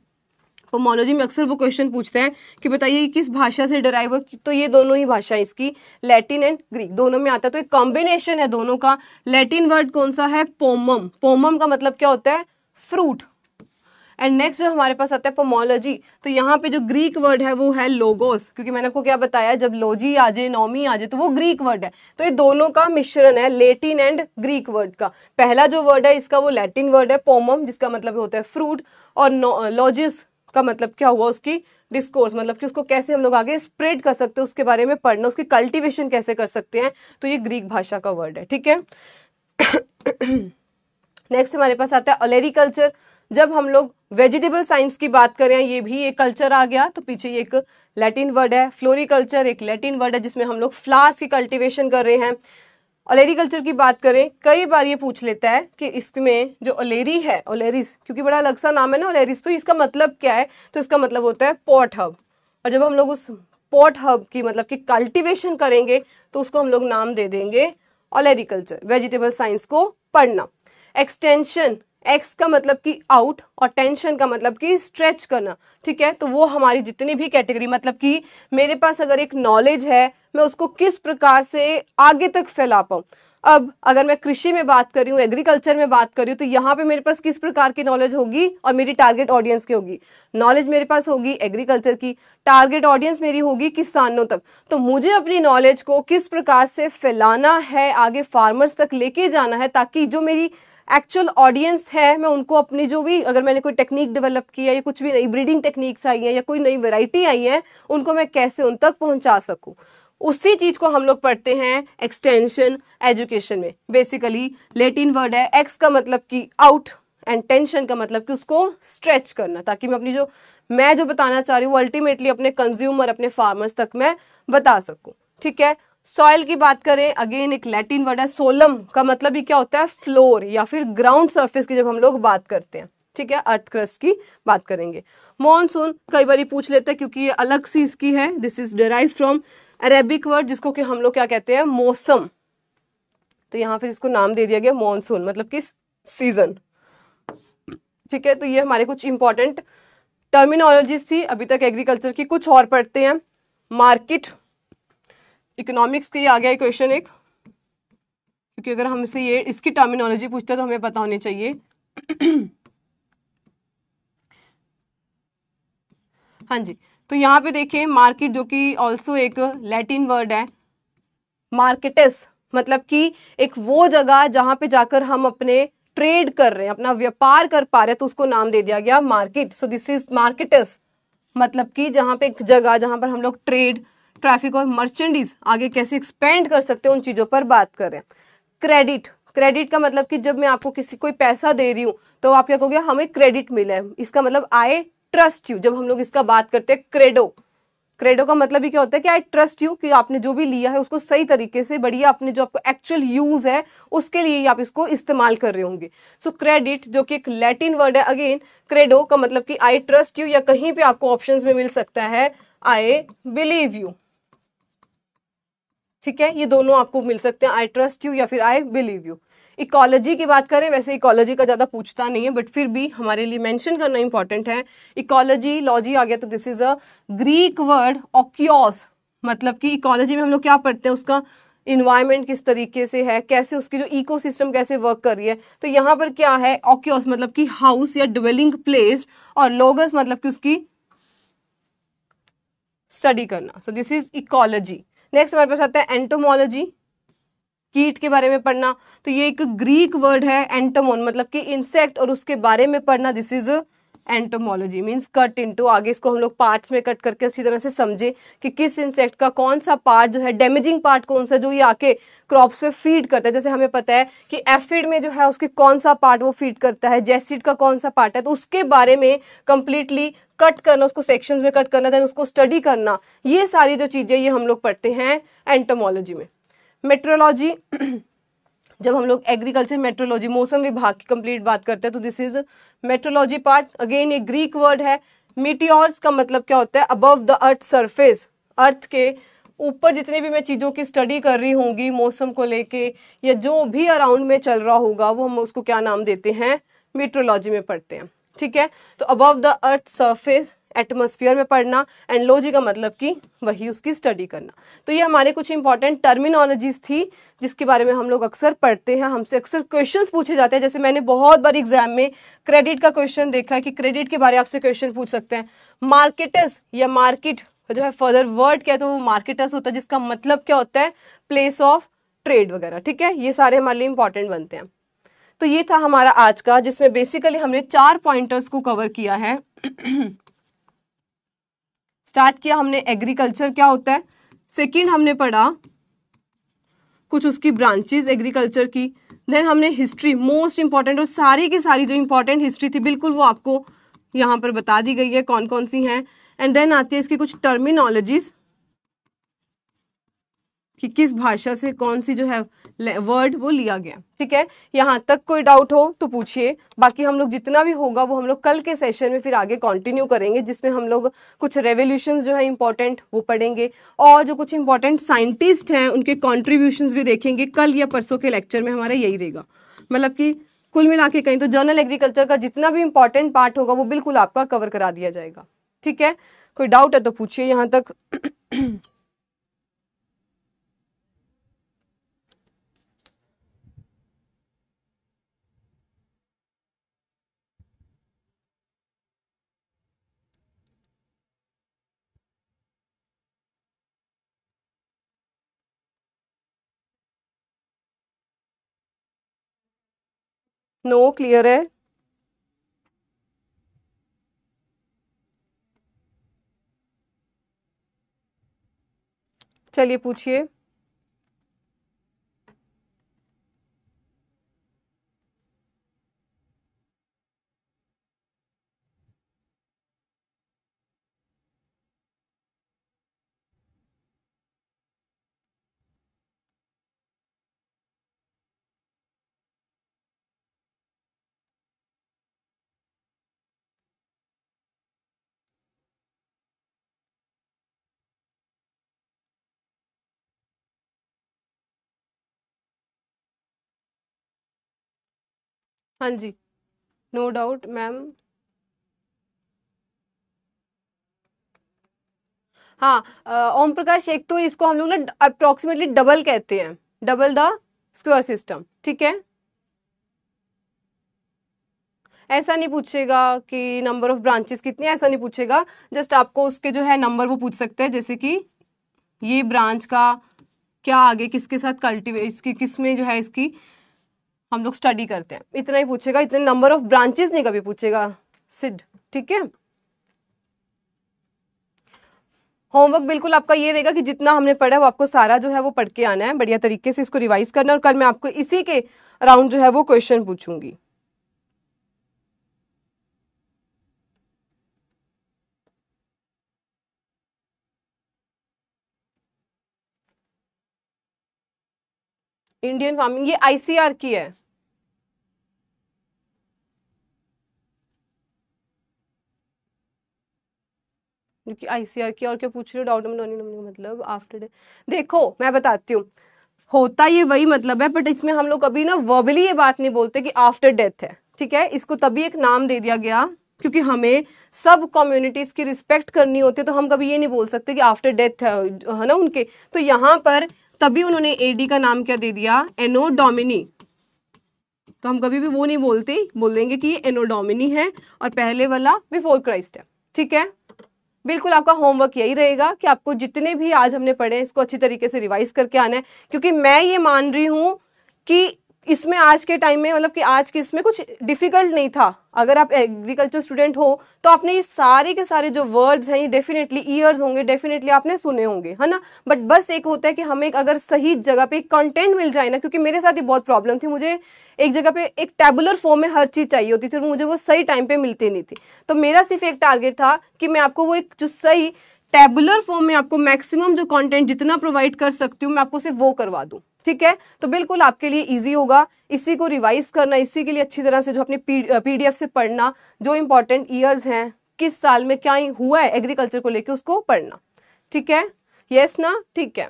पोमोलॉजी में अक्सर वो क्वेश्चन पूछते हैं कि बताइए किस भाषा से डिराइव हो, तो ये दोनों ही भाषा इसकी, लैटिन एंड ग्रीक दोनों में आता है। तो एक कॉम्बिनेशन है दोनों का। लैटिन वर्ड कौन सा है, पोमम। पोमम का मतलब क्या होता है, फ्रूट। एंड नेक्स्ट जो हमारे पास आता है पोमोलॉजी, तो यहाँ पे जो ग्रीक वर्ड है वो है लोगोस, क्योंकि मैंने आपको क्या बताया, जब लोजी आ जाए, नॉमी आ जाए, तो वो ग्रीक वर्ड है। तो ये दोनों का मिश्रण है, लैटिन एंड ग्रीक वर्ड का। पहला जो वर्ड है इसका वो लैटिन वर्ड है पोमम, जिसका मतलब होता है फ्रूट, और लॉजिस का मतलब क्या हुआ, उसकी डिस्कोर्स, मतलब कि उसको कैसे हम लोग आगे स्प्रेड कर सकते हैं, उसके बारे में पढ़ना, उसकी कल्टीवेशन कैसे कर सकते हैं। तो ये ग्रीक भाषा का वर्ड है, ठीक है। नेक्स्ट हमारे पास आता है ओलेरिकल्चर। जब हम लोग वेजिटेबल साइंस की बात करें, ये भी एक कल्चर आ गया, तो पीछे ये एक लैटिन वर्ड है। फ्लोरिकल्चर एक लैटिन वर्ड है, जिसमें हम लोग फ्लावर्स की कल्टीवेशन कर रहे हैं। ओलेरिकल्चर की बात करें, कई बार ये पूछ लेता है कि इसमें जो ओलेरी है, ओलेरिस, क्योंकि बड़ा अलग सा नाम है ना ओलेरिस, तो इसका मतलब क्या है, तो इसका मतलब होता है पॉट हब। और जब हम लोग उस पॉट हब की मतलब कि कल्टीवेशन करेंगे तो उसको हम लोग नाम दे देंगे ओलेरिकल्चर, वेजिटेबल साइंस को पढ़ना। एक्सटेंशन, एक्स का मतलब कि आउट और टेंशन का मतलब कि स्ट्रेच करना, ठीक है। तो वो हमारी जितनी भी कैटेगरी, मतलब कि मेरे पास अगर एक नॉलेज है, मैं उसको किस प्रकार से आगे तक फैला पाऊं। अब अगर मैं कृषि में बात कर रही हूँ, एग्रीकल्चर में बात कर रही हूँ, तो यहाँ पे मेरे पास किस प्रकार की नॉलेज होगी और मेरी टारगेट ऑडियंस की होगी। नॉलेज मेरे पास होगी एग्रीकल्चर की, टारगेट ऑडियंस मेरी होगी किसानों तक। तो मुझे अपनी नॉलेज को किस प्रकार से फैलाना है, आगे फार्मर्स तक लेके जाना है, ताकि जो मेरी एक्चुअल ऑडियंस है, मैं उनको अपनी जो भी, अगर मैंने कोई टेक्निक डेवलप की है या कुछ भी नई ब्रीडिंग टेक्निक्स आई है या कोई नई वैरायटी आई है, उनको मैं कैसे उन तक पहुंचा सकूं। उसी चीज को हम लोग पढ़ते हैं एक्सटेंशन एजुकेशन में। बेसिकली लैटिन वर्ड है, एक्स का मतलब कि आउट एंड टेंशन का मतलब कि उसको स्ट्रेच करना, ताकि मैं अपनी जो बताना चाह रही हूँ अल्टीमेटली अपने कंज्यूमर, अपने फार्मर्स तक मैं बता सकूं, ठीक है। सॉइल की बात करें, अगेन एक लैटिन वर्ड है, सोलम का मतलब ही क्या होता है, फ्लोर या फिर ग्राउंड सरफेस की जब हम लोग बात करते हैं, ठीक है, अर्थ क्रस्ट की बात करेंगे। मॉनसून कई बार पूछ लेते हैं, क्योंकि ये अलग सी इसकी है, this is derived from Arabic word, जिसको कि हम लोग क्या कहते हैं, मौसम। तो यहाँ फिर इसको नाम दे दिया गया मॉनसून, मतलब कि सीजन। ठीक है, तो ये हमारे कुछ इंपॉर्टेंट टर्मिनोलॉजीज थी अभी तक एग्रीकल्चर की। कुछ और पढ़ते हैं। मार्केट, इकोनॉमिक्स के ये आ गया क्वेश्चन एक, क्योंकि अगर हमसे ये इसकी टर्मिनोलॉजी पूछते हैं तो हमें पता होनी चाहिए। हाँ जी, तो यहाँ पे देखिए मार्केट, जो कि ऑल्सो एक लैटिन वर्ड है। मार्केटस मतलब कि एक वो जगह जहां पे जाकर हम अपने ट्रेड कर रहे हैं, अपना व्यापार कर पा रहे हैं, तो उसको नाम दे दिया गया market. So this is markets, मतलब कि जहां पे एक जगह जहां पर हम लोग ट्रेड, ट्रैफिक और मर्चेंडीज आगे कैसे एक्सपेंड कर सकते हैं उन चीजों पर बात कर रहे हैं। क्रेडिट, क्रेडिट का मतलब कि जब मैं आपको किसी कोई पैसा दे रही हूं तो आप क्या कहोगे, हमें क्रेडिट मिला है, इसका मतलब आई ट्रस्ट यू। जब हम लोग इसका बात करते हैं क्रेडो, क्रेडो का मतलब ही क्या होता है कि आई ट्रस्ट यू, कि आपने जो भी लिया है उसको सही तरीके से बढ़िया, अपने जो आपको एक्चुअल यूज है उसके लिए ही आप इसको इस्तेमाल कर रहे होंगे। सो क्रेडिट जो कि एक लैटिन वर्ड है, अगेन क्रेडो का मतलब कि आई ट्रस्ट यू, या कहीं पे आपको ऑप्शंस में मिल सकता है आई बिलीव यू। ठीक है, ये दोनों आपको मिल सकते हैं, आई ट्रस्ट यू या फिर आई बिलीव यू। इकोलॉजी की बात करें, वैसे इकोलॉजी का ज्यादा पूछता नहीं है, बट फिर भी हमारे लिए मेंशन करना इंपॉर्टेंट है। इकोलॉजी, लॉजी आ गया तो this is a Greek word oikos, मतलब कि इकोलॉजी में हम लोग क्या पढ़ते हैं, उसका इन्वायरमेंट किस तरीके से है, कैसे उसकी जो इकोसिस्टम कैसे वर्क कर रही है। तो यहाँ पर क्या है, ऑक्योस मतलब कि हाउस या ड्वेलिंग प्लेस, और लोगस मतलब कि उसकी स्टडी करना। So this is ecology. Next हमारे पास आता है एंटोमोलॉजी, कीट के बारे में पढ़ना। तो ये एक ग्रीक वर्ड है एंटोमोन, मतलब कि इंसेक्ट और उसके बारे में पढ़ना। This is entomology means cut into, आगे इसको हम लोग पार्ट्स में कट करके अच्छी तरह से समझे कि किस इंसेक्ट का कौन सा पार्ट जो है, डैमेजिंग पार्ट कौन सा जो ये आके क्रॉप्स पे फीड करता है। जैसे हमें पता है कि एफिड में जो है उसके कौन सा पार्ट वो फीड करता है, जैसिड का कौन सा पार्ट है, तो उसके बारे में कंप्लीटली कट करना, उसको सेक्शंस में कट करना, देन उसको स्टडी करना, ये सारी जो चीजें ये हम लोग पढ़ते हैं एंटोमोलॉजी में। मेट्रोलॉजी, जब हम लोग एग्रीकल्चर मेट्रोलॉजी, मौसम विभाग की कंप्लीट बात करते हैं, तो this is metrology part. Again ये ग्रीक वर्ड है। मीटियोर्स का मतलब क्या होता है, अबव द अर्थ सरफेस, अर्थ के ऊपर जितनी भी मैं चीजों की स्टडी कर रही होंगी मौसम को लेके, या जो भी अराउंड में चल रहा होगा, वो हम उसको क्या नाम देते हैं, मीट्रोलॉजी में पढ़ते हैं। ठीक है, तो above the earth surface, atmosphere में पढ़ना, एंड लॉजी का मतलब कि वही उसकी स्टडी करना। तो ये हमारे कुछ इंपॉर्टेंट टर्मिनोलॉजीज थी जिसके बारे में हम लोग अक्सर पढ़ते हैं, हमसे अक्सर क्वेश्चंस पूछे जाते हैं। जैसे मैंने बहुत बार एग्जाम में क्रेडिट का क्वेश्चन देखा है कि क्रेडिट के बारे में आपसे क्वेश्चन पूछ सकते हैं। मार्केटस या मार्केट जो है फर्दर वर्ड क्या है, तो वो मार्केटस होता है, जिसका मतलब क्या होता है, प्लेस ऑफ ट्रेड वगैरह। ठीक है, ये सारे हमारे लिए इंपॉर्टेंट बनते हैं। तो ये था हमारा आज का, जिसमें बेसिकली हमने 4 पॉइंटर्स को कवर किया है। स्टार्ट किया हमने एग्रीकल्चर क्या होता है, सेकंड हमने पढ़ा कुछ उसकी ब्रांचेस एग्रीकल्चर की, देन हमने हिस्ट्री मोस्ट इंपॉर्टेंट, और सारी की सारी जो इंपॉर्टेंट हिस्ट्री थी बिल्कुल वो आपको यहाँ पर बता दी गई है कौन कौन सी हैं। एंड देन आती है इसकी कुछ टर्मिनोलॉजीज, कि किस भाषा से कौन सी जो है वर्ड वो लिया गया। ठीक है, यहाँ तक कोई डाउट हो तो पूछिए, बाकी हम लोग जितना भी होगा वो हम लोग कल के सेशन में फिर आगे कंटिन्यू करेंगे, जिसमें हम लोग कुछ रेवोल्यूशन जो है इंपॉर्टेंट वो पढ़ेंगे, और जो कुछ इंपॉर्टेंट साइंटिस्ट हैं उनके कॉन्ट्रीब्यूशन भी देखेंगे। कल या परसों के लेक्चर में हमारा यही रहेगा, मतलब कि कुल मिला के कहीं तो जर्नल एग्रीकल्चर का जितना भी इंपॉर्टेंट पार्ट होगा वो बिल्कुल आपका कवर करा दिया जाएगा। ठीक है, कोई डाउट है तो पूछिए यहाँ तक। नो, क्लियर है। चलिए पूछिए। हाँ जी, नो डाउट मैम। हाँ, ओम प्रकाश, एक तो इसको हम लोग ना अप्रोक्सीमेटली डबल कहते हैं, डबल द स्क्वायर सिस्टम, ठीक है। ऐसा नहीं पूछेगा कि नंबर ऑफ ब्रांचेस कितनी, ऐसा नहीं पूछेगा। जस्ट आपको उसके जो है नंबर वो पूछ सकते हैं, जैसे कि ये ब्रांच का क्या आगे किसके साथ कल्टीवेट, इसकी किसमें जो है इसकी हम लोग स्टडी करते हैं, इतना ही पूछेगा। इतने नंबर ऑफ ब्रांचेस नहीं कभी पूछेगा सिड, ठीक है। होमवर्क बिल्कुल आपका ये रहेगा कि जितना हमने पढ़ा है वो आपको सारा जो है वो पढ़ के आना है, बढ़िया तरीके से इसको रिवाइज करना है, और कल मैं आपको इसी के अराउंड जो है वो क्वेश्चन पूछूंगी। इंडियन फार्मिंग, ये आईसीआर की है। क्योंकि आईसीआर की, और क्या पूछ रहे हो, डाउट मतलब आफ्टर डे। देखो मैं बताती हूँ, होता ये वही मतलब है, बट इसमें हम लोग कभी ना वर्बली ये बात नहीं बोलते कि आफ्टर डेथ है, ठीक है। इसको तभी एक नाम दे दिया गया क्योंकि हमें सब कम्युनिटीज की रिस्पेक्ट करनी होती है, तो हम कभी ये नहीं बोल सकते कि आफ्टर डेथ है ना उनके। तो यहाँ पर तभी उन्होंने एडी का नाम क्या दे दिया, एनो डोमिनी। तो हम कभी भी वो नहीं बोलते, बोल देंगे कि ये एनो डोमिनी है और पहले वाला बिफोर क्राइस्ट है, ठीक है। बिल्कुल आपका होमवर्क यही रहेगा कि आपको जितने भी आज हमने पढ़े इसको अच्छी तरीके से रिवाइज करके आना है, क्योंकि मैं ये मान रही हूं कि इसमें आज के टाइम में, मतलब कि आज के इसमें कुछ डिफिकल्ट नहीं था। अगर आप एग्रीकल्चर स्टूडेंट हो तो आपने ये सारे के सारे जो वर्ड्स हैं ये डेफिनेटली ईयर्स होंगे, डेफिनेटली आपने सुने होंगे, है ना। बट बस एक होता है कि हमें अगर सही जगह पे कंटेंट मिल जाए ना, क्योंकि मेरे साथ ये बहुत प्रॉब्लम थी, मुझे एक जगह पे एक टेबुलर फॉर्म में हर चीज चाहिए होती थी और मुझे वो सही टाइम पे मिलती नहीं थी। तो मेरा सिर्फ एक टारगेट था कि मैं आपको वो एक जो सही टेबुलर फॉर्म में आपको मैक्सिमम जो कंटेंट जितना प्रोवाइड कर सकती हूँ मैं आपको सिर्फ वो करवा दूं, ठीक है। तो बिल्कुल आपके लिए इजी होगा इसी को रिवाइज करना, इसी के लिए अच्छी तरह से जो अपने पीडीएफ से पढ़ना, जो इंपॉर्टेंट ईयर्स हैं, किस साल में क्या हुआ है एग्रीकल्चर को लेकर उसको पढ़ना, ठीक है। यस ना, ठीक है।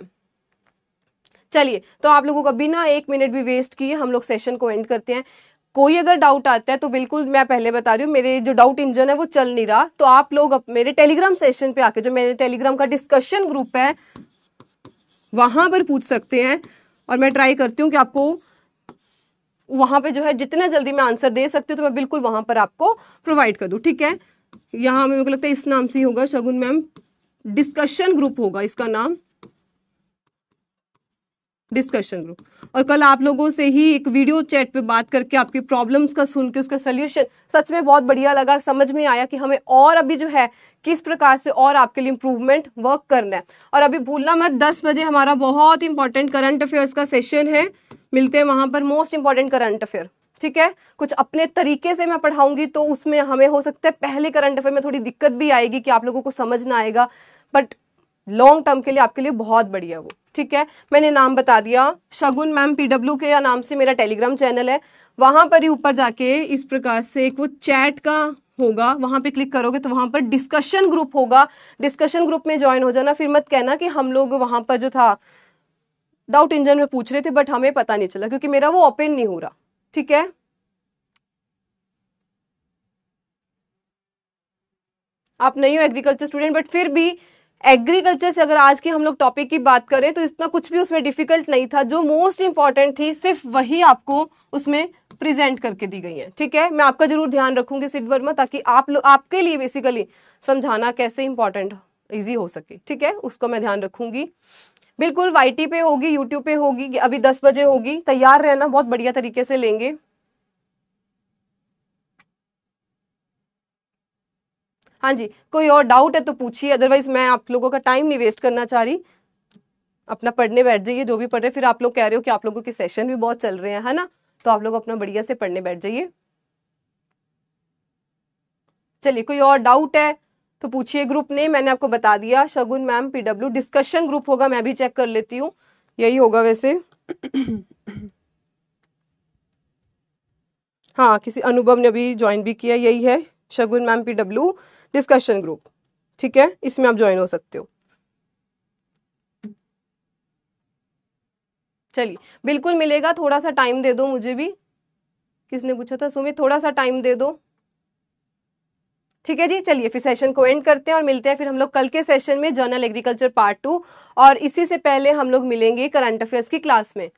चलिए, तो आप लोगों को बिना एक मिनट भी वेस्ट किए हम लोग सेशन को एंड करते हैं। कोई अगर डाउट आता है तो बिल्कुल मैं पहले बता रही हूँ, मेरे जो डाउट इंजन है वो चल नहीं रहा, तो आप लोग मेरे टेलीग्राम सेशन पे आके, जो मेरे टेलीग्राम का डिस्कशन ग्रुप है वहां पर पूछ सकते हैं, और मैं ट्राई करती हूँ कि आपको वहां पे जो है जितना जल्दी मैं आंसर दे सकती हूँ तो मैं बिल्कुल वहां पर आपको प्रोवाइड कर दूँ, ठीक है। यहाँ मेरे को लगता है इस नाम से ही होगा, शगुन मैम डिस्कशन ग्रुप होगा इसका नाम, डिस्कशन ग्रुप। और कल आप लोगों से ही एक वीडियो चैट पे बात करके आपकी प्रॉब्लम्स का सुन के उसका सोल्यूशन सच में बहुत बढ़िया लगा, समझ में आया कि हमें और अभी जो है किस प्रकार से और आपके लिए इंप्रूवमेंट वर्क करना है। और अभी भूलना मत, 10 बजे हमारा बहुत इंपॉर्टेंट करंट अफेयर्स का सेशन है, मिलते हैं वहां पर, मोस्ट इंपॉर्टेंट करंट अफेयर, ठीक है। कुछ अपने तरीके से मैं पढ़ाऊंगी तो उसमें हमें हो सकता है पहले करंट अफेयर में थोड़ी दिक्कत भी आएगी कि आप लोगों को समझ ना आएगा, बट लॉन्ग टर्म के लिए आपके लिए बहुत बढ़िया वो, ठीक है। मैंने नाम बता दिया, शगुन मैम पीडब्ल्यू के या नाम से मेरा टेलीग्राम चैनल है, वहां पर ही ऊपर जाके इस प्रकार से एक वो चैट का होगा, वहां पे क्लिक करोगे तो वहां पर डिस्कशन ग्रुप होगा, डिस्कशन ग्रुप में ज्वाइन हो जाना। फिर मत कहना कि हम लोग वहां पर जो था डाउट इंजन में पूछ रहे थे बट हमें पता नहीं चला, क्योंकि मेरा वो ओपन नहीं हो रहा, ठीक है। आप नहीं हो एग्रीकल्चर स्टूडेंट, बट फिर भी एग्रीकल्चर से अगर आज के हम लोग टॉपिक की बात करें तो इतना कुछ भी उसमें डिफिकल्ट नहीं था, जो मोस्ट इंपॉर्टेंट थी सिर्फ वही आपको उसमें प्रेजेंट करके दी गई है, ठीक है। मैं आपका जरूर ध्यान रखूंगी सिड वर्मा, ताकि आप लोग, आपके लिए बेसिकली समझाना कैसे इंपॉर्टेंट इजी हो सके, ठीक है, उसको मैं ध्यान रखूंगी। बिल्कुल वाईटी पे होगी, यूट्यूब पे होगी, अभी 10 बजे होगी, तैयार रहना, बहुत बढ़िया तरीके से लेंगे। हाँ जी, कोई और डाउट है तो पूछिए, अदरवाइज मैं आप लोगों का टाइम नहीं वेस्ट करना चाह रही, अपना पढ़ने बैठ जाइए जो भी पढ़ रहे। फिर आप लोग कह रहे हो कि आप लोगों के सेशन भी बहुत चल रहे हैं, है ना, तो आप लोग अपना बढ़िया से पढ़ने बैठ जाइए। चलिए, कोई और डाउट है तो पूछिए। ग्रुप नेम मैंने आपको बता दिया, शगुन मैम पीडब्ल्यू, डिस्कशन ग्रुप होगा, मैं भी चेक कर लेती हूँ, यही होगा वैसे। हाँ, किसी अनुभव ने अभी ज्वाइन भी किया, यही है शगुन मैम पीडब्ल्यू डिस्कशन ग्रुप, ठीक है, इसमें आप ज्वाइन हो सकते हो। चलिए, बिल्कुल मिलेगा, थोड़ा सा टाइम दे दो मुझे भी। किसने पूछा था? सुमित, थोड़ा सा टाइम दे दो। ठीक है जी, चलिए फिर सेशन को एंड करते हैं और मिलते हैं फिर हम लोग कल के सेशन में, जर्नल एग्रीकल्चर पार्ट 2। और इसी से पहले हम लोग मिलेंगे करंट अफेयर्स की क्लास में।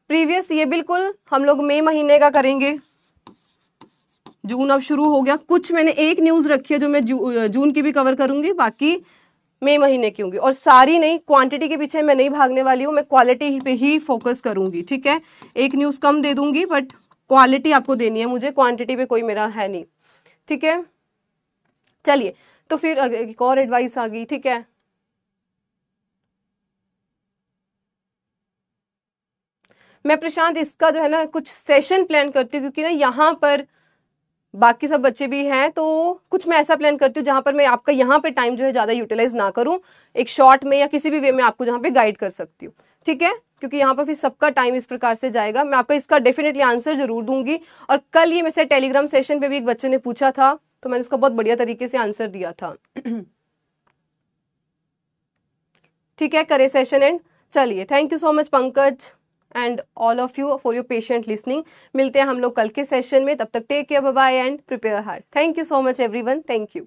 प्रीवियस ये बिल्कुल हम लोग मई महीने का करेंगे। जून अब शुरू हो गया, कुछ मैंने एक न्यूज रखी है जो मैं जून की भी कवर करूंगी, बाकी मई महीने की होंगी। और सारी नहीं, क्वांटिटी के पीछे मैं नहीं भागने वाली हूँ, मैं क्वालिटी पे ही फोकस करूंगी। ठीक है, एक न्यूज कम दे दूंगी बट क्वालिटी आपको देनी है मुझे, क्वांटिटी पे कोई मेरा है नहीं। ठीक है, चलिए तो फिर एक और एडवाइस आ गई। ठीक है, मैं प्रशांत इसका जो है ना कुछ सेशन प्लान करती हूँ, क्योंकि ना यहाँ पर बाकी सब बच्चे भी हैं, तो कुछ मैं ऐसा प्लान करती हूँ जहां पर मैं आपका यहाँ पे टाइम जो है ज्यादा यूटिलाइज ना करूँ, एक शॉर्ट में या किसी भी वे में आपको जहाँ पे गाइड कर सकती हूँ। ठीक है, क्योंकि यहाँ पर फिर सबका टाइम इस प्रकार से जाएगा। मैं आपका इसका डेफिनेटली आंसर जरूर दूंगी। और कल ये मेरे से टेलीग्राम सेशन पे भी एक बच्चे ने पूछा था, तो मैंने उसका बहुत बढ़िया तरीके से आंसर दिया था। ठीक है, करे सेशन एंड। चलिए, thank you so much Pankaj and all of you for your patient listening. मिलते हैं हम लोग कल के सेशन में, तब तक take care, bye bye and prepare hard. Thank you so much everyone, thank you.